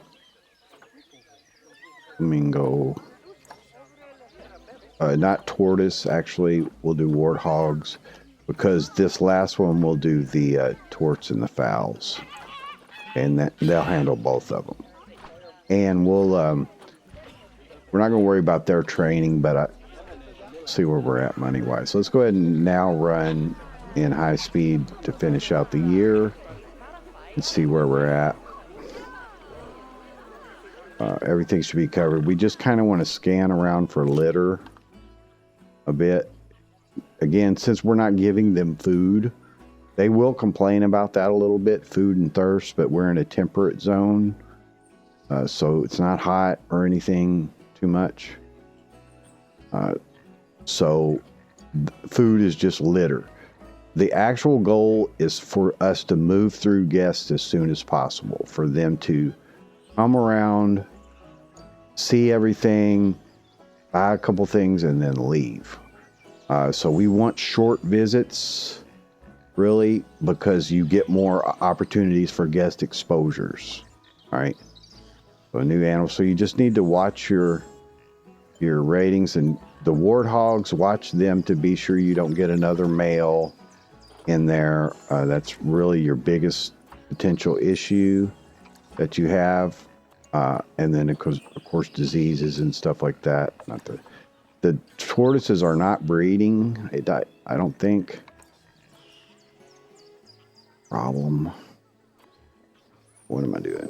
flamingo. Not tortoise, actually. We'll do warthogs, because this last one will do the torts and the fowls, and they'll handle both of them. And we'll we're not going to worry about their training, but see where we're at money wise. So let's go ahead and now run in high speed to finish out the year and see where we're at. Everything should be covered. We just kind of want to scan around for litter a bit. Again, since we're not giving them food, they will complain about that a little bit, food and thirst, but we're in a temperate zone, so it's not hot or anything too much. So food is just litter. The actual goal is for us to move through guests as soon as possible, for them to come around, see everything, buy a couple things, and then leave. So we want short visits, really, because you get more opportunities for guest exposures. All right. So a new animal. So you just need to watch your ratings, and the warthogs, watch them to be sure you don't get another male in there. That's really your biggest potential issue that you have. And then of course diseases and stuff like that. The tortoises are not breeding. I don't think. Problem. What am I doing?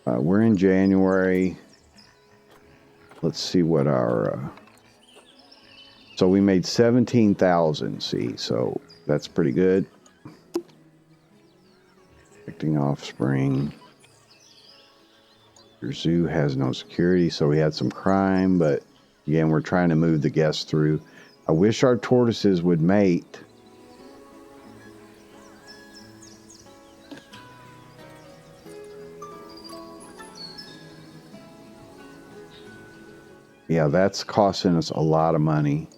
We're in January. Let's see what our. So we made 17,000. See, so that's pretty good. Expecting offspring. Your zoo has no security, so we had some crime, but again, we're trying to move the guests through. I wish our tortoises would mate. Yeah, that's costing us a lot of money.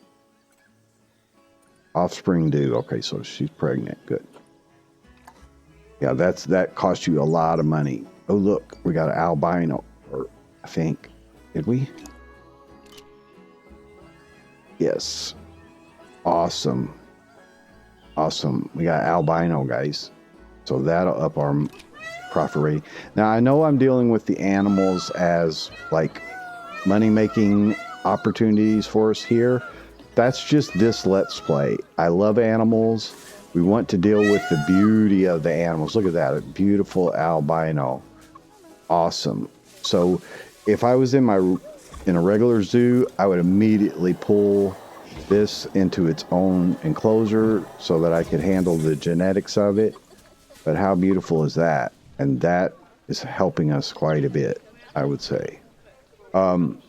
Offspring due. Okay, so she's pregnant. Good. Yeah, that cost you a lot of money. Oh, look, we got an albino, or I think. Did we? Yes. Awesome. Awesome. We got albino, guys. So that'll up our profit rate. Now, I know I'm dealing with the animals as like money-making opportunities for us here. That's just this Let's Play. I love animals. We want to deal with the beauty of the animals. Look at that, a beautiful albino. Awesome. So if I was in my in a regular zoo, I would immediately pull this into its own enclosure so that I could handle the genetics of it. But how beautiful is that? And that is helping us quite a bit, I would say. And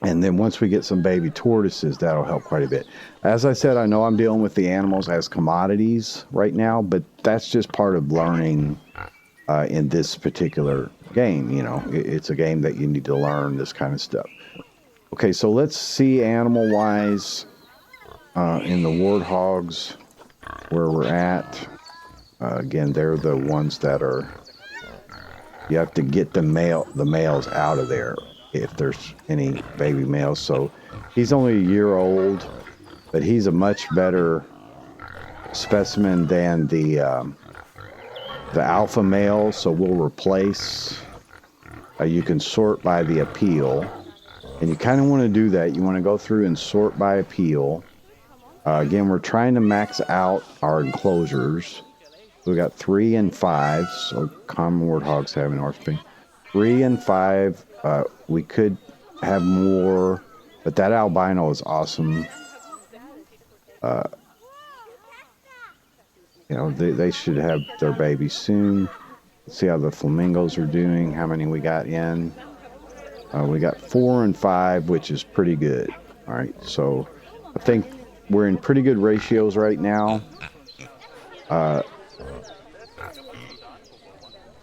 then once we get some baby tortoises, that'll help quite a bit. As I said, I know I'm dealing with the animals as commodities right now, but that's just part of learning in this particular game. You know, it's a game that you need to learn this kind of stuff. Okay, so let's see animal-wise in the warthogs where we're at. Again, they're the ones that are, you have to get the males out of there if there's any baby males. So he's only a year old, but he's a much better specimen than the alpha male. So we'll replace. You can sort by the appeal, and you kind of want to do that. You want to go through and sort by appeal. Again, we're trying to max out our enclosures. We got 3 and 5, so common warthogs have an offspring. 3 and 5, we could have more, but that albino is awesome. You know, they should have their babies soon. Let's see how the flamingos are doing, how many we got in. We got 4 and 5, which is pretty good. All right, so I think we're in pretty good ratios right now.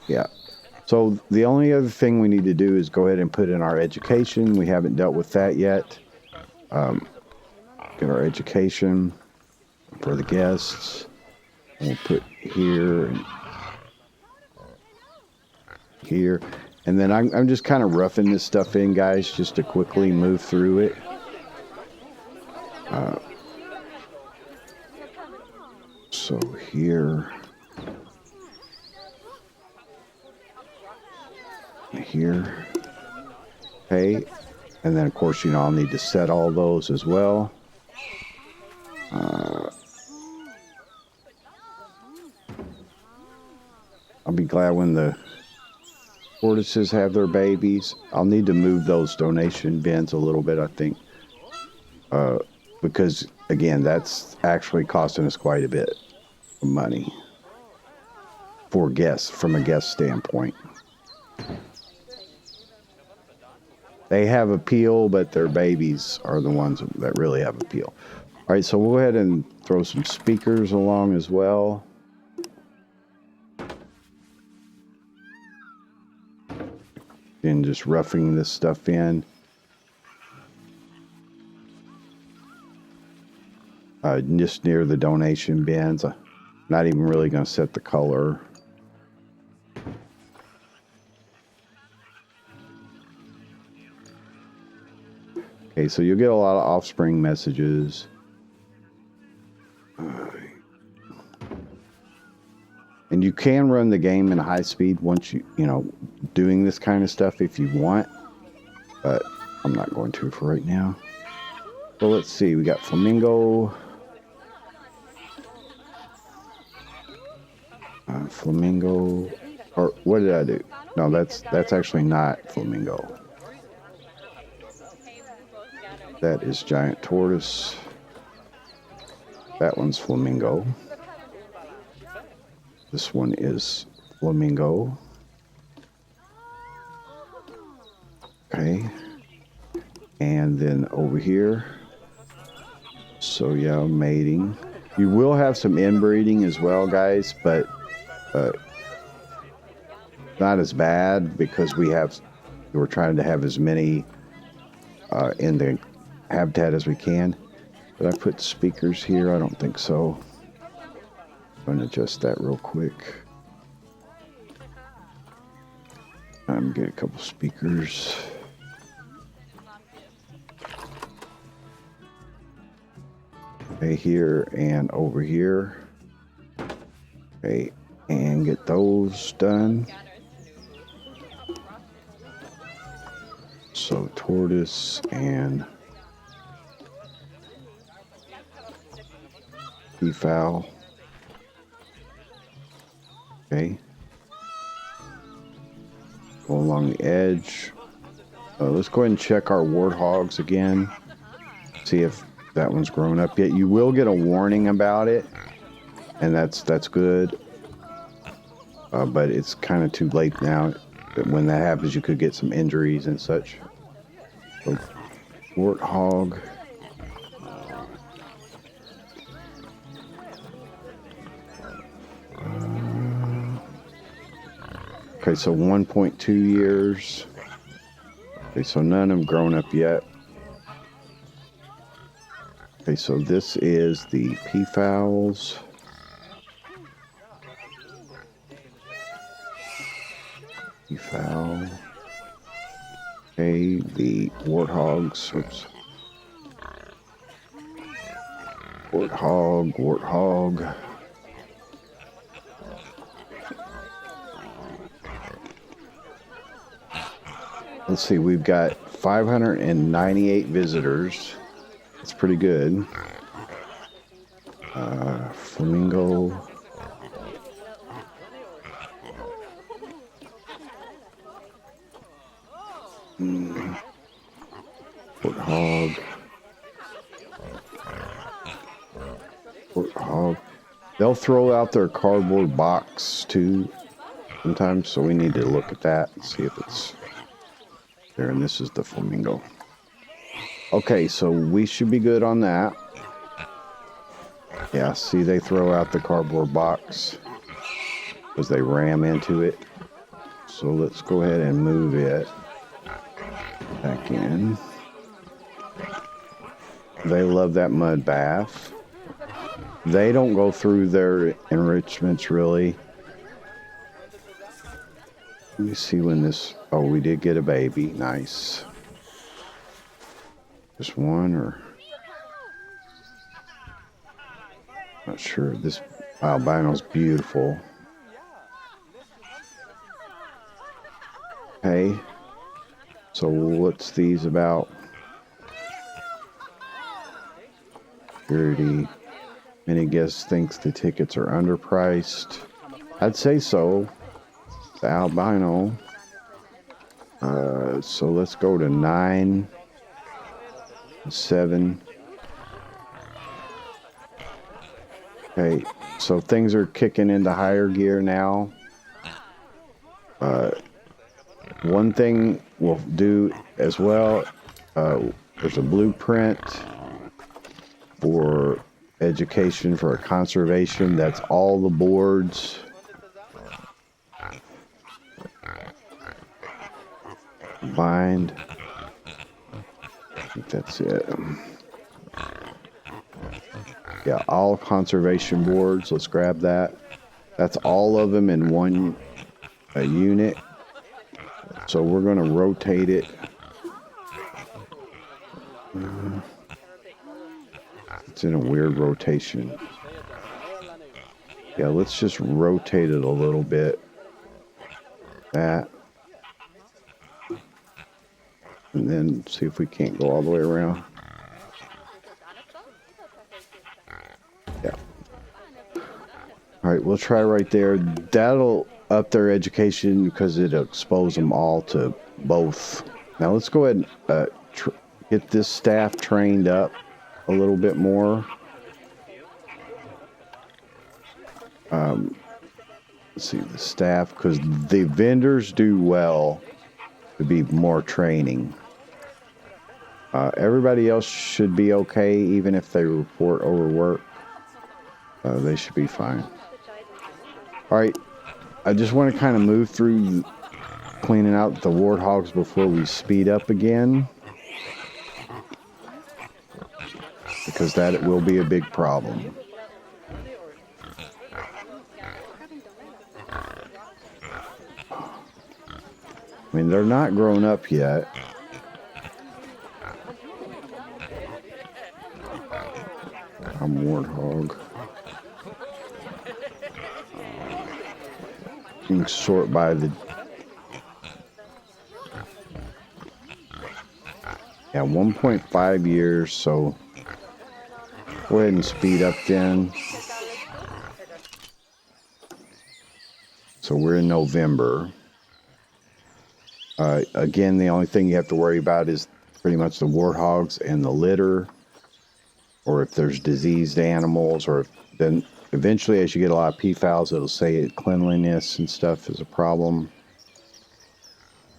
Yeah. So the only other thing we need to do is go ahead and put in our education. We haven't dealt with that yet. Get our education for the guests. We'll put here and here. And then I'm just kind of roughing this stuff in, guys, just to quickly move through it. So here. Here. Okay. And then, of course, you know, I'll need to set all those as well. I'll be glad when the tortoises have their babies. I'll need to move those donation bins a little bit, I think. Because, again, that's actually costing us quite a bit of money for guests, from a guest standpoint. They have appeal, but their babies are the ones that really have appeal. All right, so we'll go ahead and throw some speakers along as well. And just roughing this stuff in. Just near the donation bins. I'm not even really going to set the color. Okay, so you'll get a lot of offspring messages. And you can run the game in high speed once you know, doing this kind of stuff if you want. But I'm not going to for right now. So let's see, we got flamingo. Flamingo, or what did I do? No, that's actually not flamingo. That is giant tortoise. That one's flamingo. This one is flamingo. Okay. And then over here. So yeah, mating. You will have some inbreeding as well, guys, but not as bad because we're trying to have as many in the habitat as we can. Did I put speakers here? I don't think so. I'm going to adjust that real quick. I'm going to get a couple speakers. Okay, here and over here. Okay, and get those done. So tortoise and peafowl. Okay. Go along the edge. Let's go ahead and check our warthogs again. See if that one's grown up yet. You will get a warning about it, and that's good. But it's kind of too late now. When that happens, you could get some injuries and such. So, warthog. Okay, so 1.2 years. Okay, so none of them grown up yet. Okay, so this is the peafowls. Peafowl. Okay, the warthogs. Oops. Warthog. Let's see, we've got 598 visitors. That's pretty good. Flamingo. Warthog. They'll throw out their cardboard box too sometimes, so we need to look at that and see if it's there. And this is the flamingo. Okay, so we should be good on that. Yeah, see, they throw out the cardboard box because they ram into it. So let's go ahead and move it back in. They love that mud bath. They don't go through their enrichments really. Let me see when this... Oh, we did get a baby. Nice. Just one or... Not sure. This albino's beautiful. Okay. So what's these about? Security. Many guests thinks the tickets are underpriced. I'd say so. The albino. So let's go to 9, 7. Okay, so things are kicking into higher gear now. One thing we'll do as well, there's a blueprint for education for conservation. That's all the boards. Bind. I think that's it. Yeah, all conservation boards. Let's grab that. That's all of them in one unit. So we're going to rotate it. It's in a weird rotation. Yeah, let's just rotate it a little bit. That. And then see if we can't go all the way around. Yeah. All right, we'll try right there. That'll up their education because it'll expose them all to both. Now let's go ahead and get this staff trained up a little bit more. Let's see the staff, because the vendors do well to be more training. Everybody else should be okay, even if they report overwork. They should be fine. All right, I just want to kind of move through cleaning out the warthogs before we speed up again, because that will be a big problem. I mean, they're not grown up yet. I'm warthog. You can sort by the... Yeah, 1.5 years, so go ahead and speed up then. So we're in November. Again, the only thing you have to worry about is pretty much the warthogs and the litter, or if there's diseased animals, or then eventually as you get a lot of peafowls, it'll say cleanliness and stuff is a problem.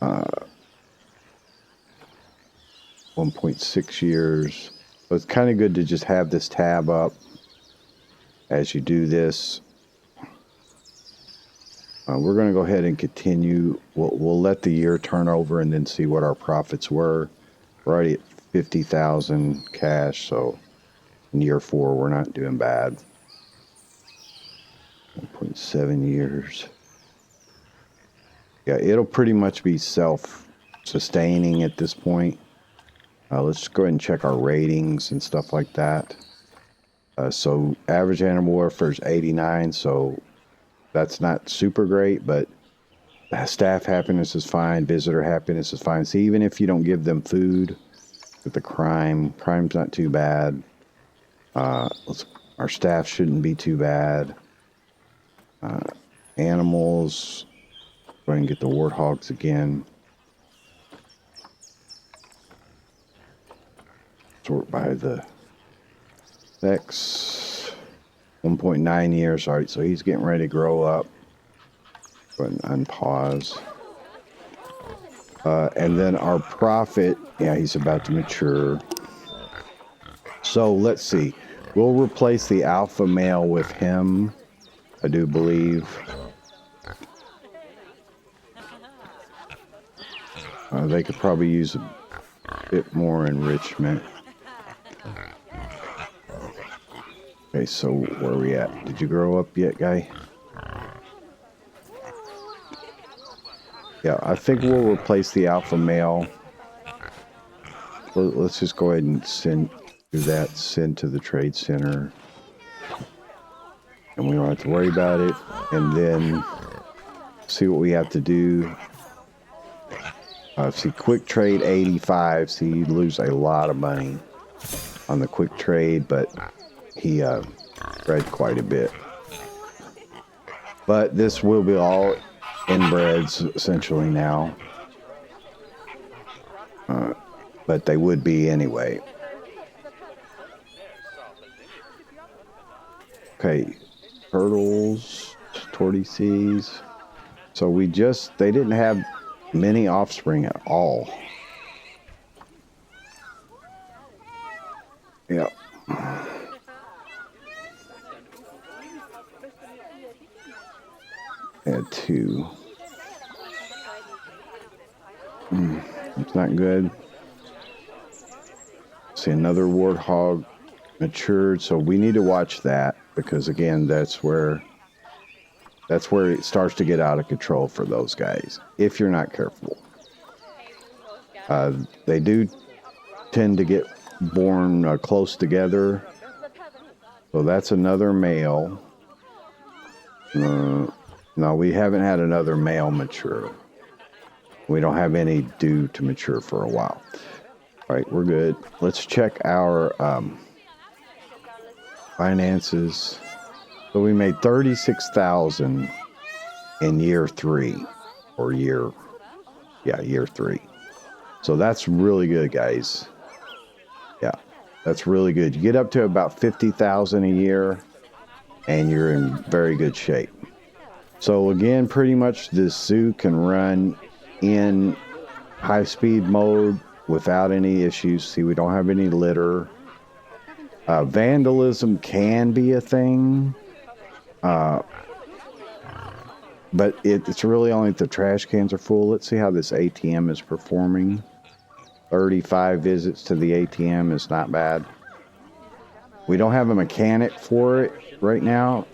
1.6 years. So it's kind of good to just have this tab up as you do this. We're going to go ahead and continue. We'll let the year turn over and then see what our profits were. We're already at 50,000 cash, so in year 4 we're not doing bad. 1.7 years. Yeah, it'll pretty much be self-sustaining at this point. Let's go ahead and check our ratings and stuff like that. So average animal welfare is 89, so that's not super great, but staff happiness is fine, visitor happiness is fine. See, even if you don't give them food, with the crime's not too bad. Our staff shouldn't be too bad. Animals, go ahead and get the warthogs again. Sort by the sex. 1.9 years. All right, so he's getting ready to grow up. Go ahead and unpause. And then our profit, yeah, he's about to mature. So let's see. We'll replace the alpha male with him, I do believe. They could probably use a bit more enrichment. Okay, so where are we at? Did you grow up yet, guy? Yeah, I think we'll replace the alpha male. Let's just go ahead and send to the trade center. And we don't have to worry about it. And then see what we have to do. See, quick trade 85. See, you lose a lot of money on the quick trade, but he bred quite a bit. But this will be all inbreds essentially now. But they would be anyway. Okay, turtles, tortoises. So they didn't have many offspring at all. Yep. Add 2. It's not good. See, another warthog matured, so we need to watch that, because again, that's where it starts to get out of control for those guys if you're not careful. They do tend to get born close together, so that's another male. No, we haven't had another male mature. We don't have any due to mature for a while. All right, we're good. Let's check our finances. So we made 36,000 in year 3, or year 3. So that's really good, guys. Yeah, that's really good. You get up to about 50,000 a year, and you're in very good shape. So again, pretty much this zoo can run in high-speed mode without any issues. See, we don't have any litter. Vandalism can be a thing, but it's really only if the trash cans are full. Let's see how this ATM is performing. 35 visits to the ATM is not bad. We don't have a mechanic for it right now,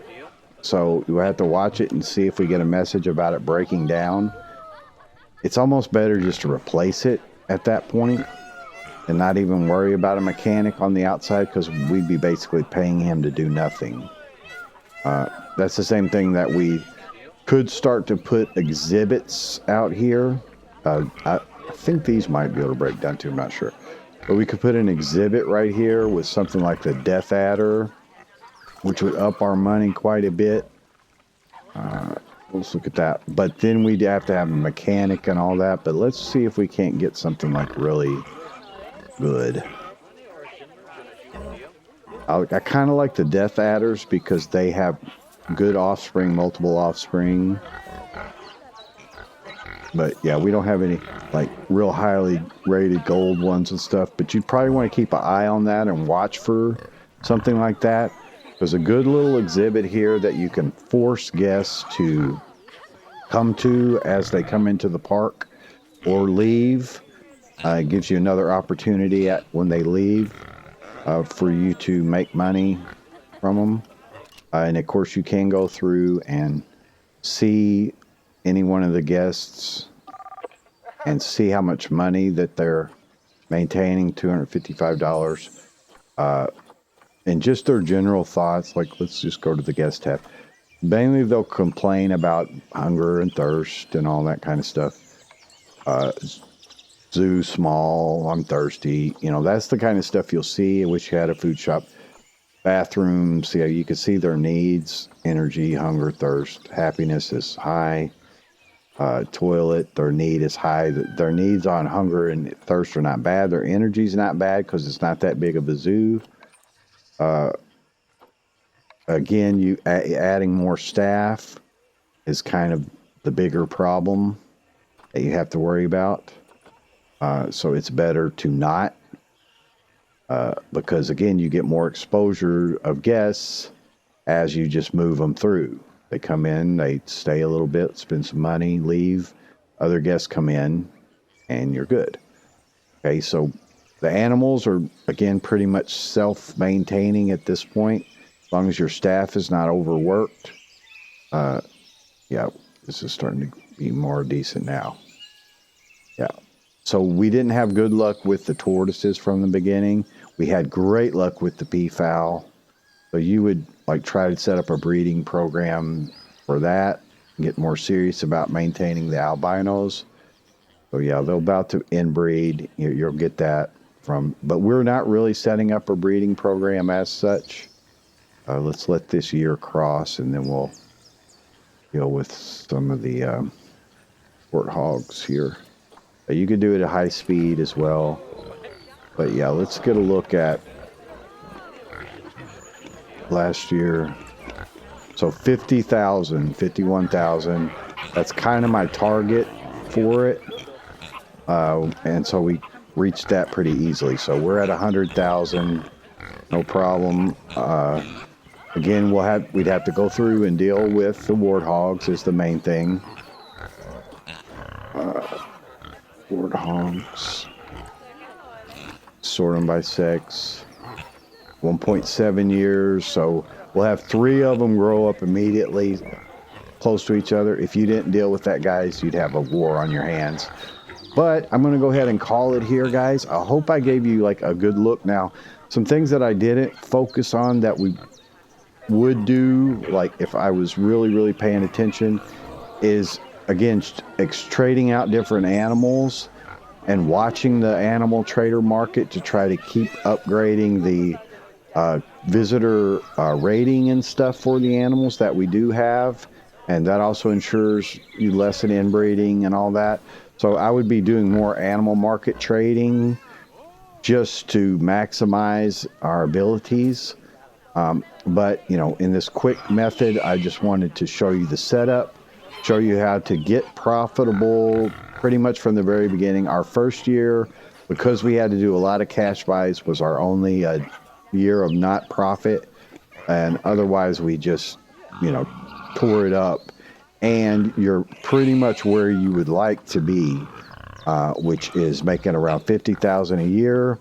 so we'll have to watch it and see if we get a message about it breaking down. It's almost better just to replace it at that point and not even worry about a mechanic on the outside, because we'd be basically paying him to do nothing. That's the same thing that we could start to put exhibits out here. I think these might be able to break down too, I'm not sure. But we could put an exhibit right here with something like the Death Adder, which would up our money quite a bit. let's look at that. But then we'd have to have a mechanic and all that. But let's see if we can't get something like really good. I kind of like the death adders because they have good offspring, multiple offspring. But yeah, we don't have any like real highly rated gold ones and stuff. But you'd probably want to keep an eye on that and watch for something like that. There's a good little exhibit here that you can force guests to come to as they come into the park or leave. It gives you another opportunity when they leave for you to make money from them. And of course, you can go through and see any one of the guests and see how much money that they're maintaining, $255. And just their general thoughts, like let's just go to the guest tab. Mainly they'll complain about hunger and thirst and all that kind of stuff. Zoo small, I'm thirsty. You know, that's the kind of stuff you'll see. I wish you had a food shop. Bathrooms, yeah, you can see their needs, energy, hunger, thirst, happiness is high. Toilet, their need is high. Their needs on hunger and thirst are not bad. Their energy is not bad because it's not that big of a zoo. Again, you adding more staff is kind of the bigger problem that you have to worry about. So it's better to not, because again, you get more exposure of guests as you just move them through. They come in, they stay a little bit, spend some money, leave. Other guests come in, and you're good. Okay, so the animals are, again, pretty much self-maintaining at this point, as long as your staff is not overworked. Yeah, this is starting to be more decent now. Yeah. So we didn't have good luck with the tortoises from the beginning. We had great luck with the peafowl. So you would like try to set up a breeding program for that, get more serious about maintaining the albinos. So yeah, they're about to inbreed. You'll get that from, but we're not really setting up a breeding program as such. Let's let this year cross and then we'll deal with some of the warthogs here. You could do it at high speed as well. But yeah, let's get a look at last year. So 50,000, 51,000. That's kind of my target for it. And so we reached that pretty easily. So we're at 100,000, no problem. Again, we'd have to go through and deal with the warthogs is the main thing. Warthogs. Sort them by sex. 1.7 years. So we'll have 3 of them grow up immediately close to each other. If you didn't deal with that, guys, you'd have a war on your hands. But I'm going to go ahead and call it here, guys. I hope I gave you like a good look. Now, some things that I didn't focus on that we would do, like if I was really, really paying attention, is again, trading out different animals and watching the animal trader market to try to keep upgrading the visitor rating and stuff for the animals that we do have. And that also ensures you lessen inbreeding and all that. So I would be doing more animal market trading just to maximize our abilities. But, you know, in this quick method, I just wanted to show you the setup, show you how to get profitable pretty much from the very beginning. Our first year, because we had to do a lot of cash buys, was our only year of not profit. And otherwise, we just, you know, tore it up. And you're pretty much where you would like to be, which is making around 50,000 a year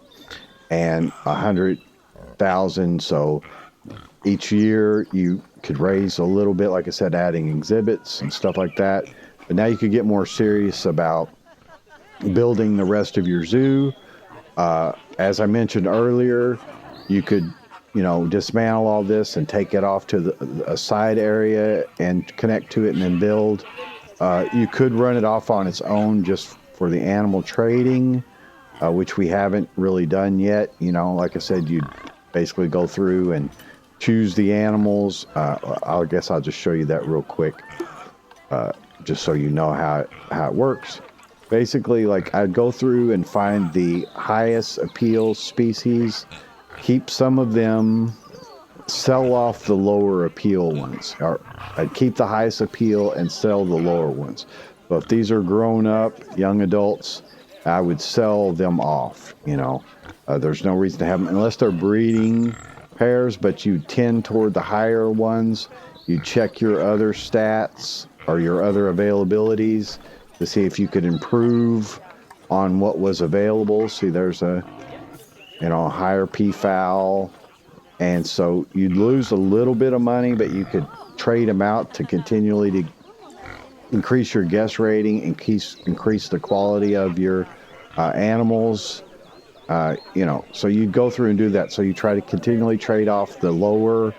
and 100,000. So each year you could raise a little bit, like I said, adding exhibits and stuff like that. But now you could get more serious about building the rest of your zoo. As I mentioned earlier, you could, you know, dismantle all this and take it off to a side area and connect to it and then build. You could run it off on its own just for the animal trading, which we haven't really done yet. You know, like I said, you'd basically go through and choose the animals. I guess I'll just show you that real quick. just so you know how it works. Basically, like I'd go through and find the highest appeal species, keep some of them, sell off the lower appeal ones. Or I'd keep the highest appeal and sell the lower ones. So if these are grown up, young adults, I would sell them off. There's no reason to have them unless they're breeding pairs, but you tend toward the higher ones. You check your other stats or your other availabilities to see if you could improve on what was available. See, there's a higher P-foul. And so you'd lose a little bit of money, but you could trade them out to continually to increase your guess rating, increase the quality of your animals. So you'd go through and do that. So you try to continually trade off the lower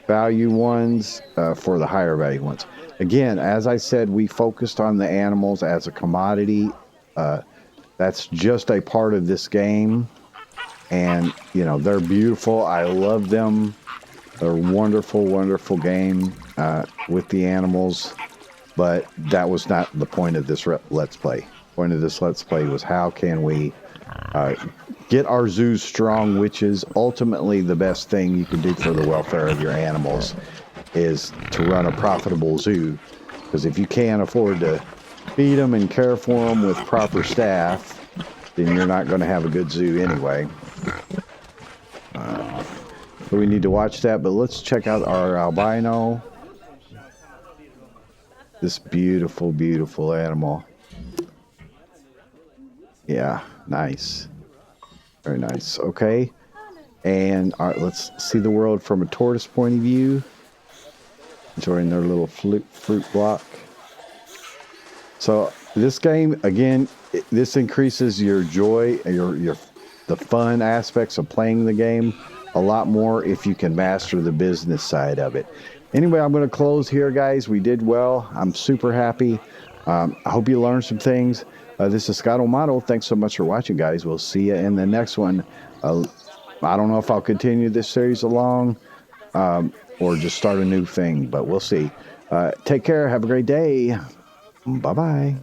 value ones for the higher value ones. Again, as I said, we focused on the animals as a commodity. That's just a part of this game. And, they're beautiful. I love them. They're a wonderful, wonderful game with the animals. But that was not the point of this Let's Play. The point of this Let's Play was how can we get our zoos strong, which is ultimately the best thing you can do for the welfare of your animals, is to run a profitable zoo. Because if you can't afford to feed them and care for them with proper staff, then you're not going to have a good zoo anyway. So we need to watch that, but let's check out our albino. This beautiful, beautiful animal. Yeah, nice. Very nice. Okay. And all right, let's see the world from a tortoise point of view. Enjoying their little fruit block. So this game, again, this increases your joy, the fun aspects of playing the game a lot more if you can master the business side of it. Anyway, I'm going to close here, guys. We did well. I'm super happy. I hope you learned some things. This is Scott O'Mato. Thanks so much for watching, guys. We'll see you in the next one. I don't know if I'll continue this series along or just start a new thing, but we'll see. Take care. Have a great day. Bye-bye.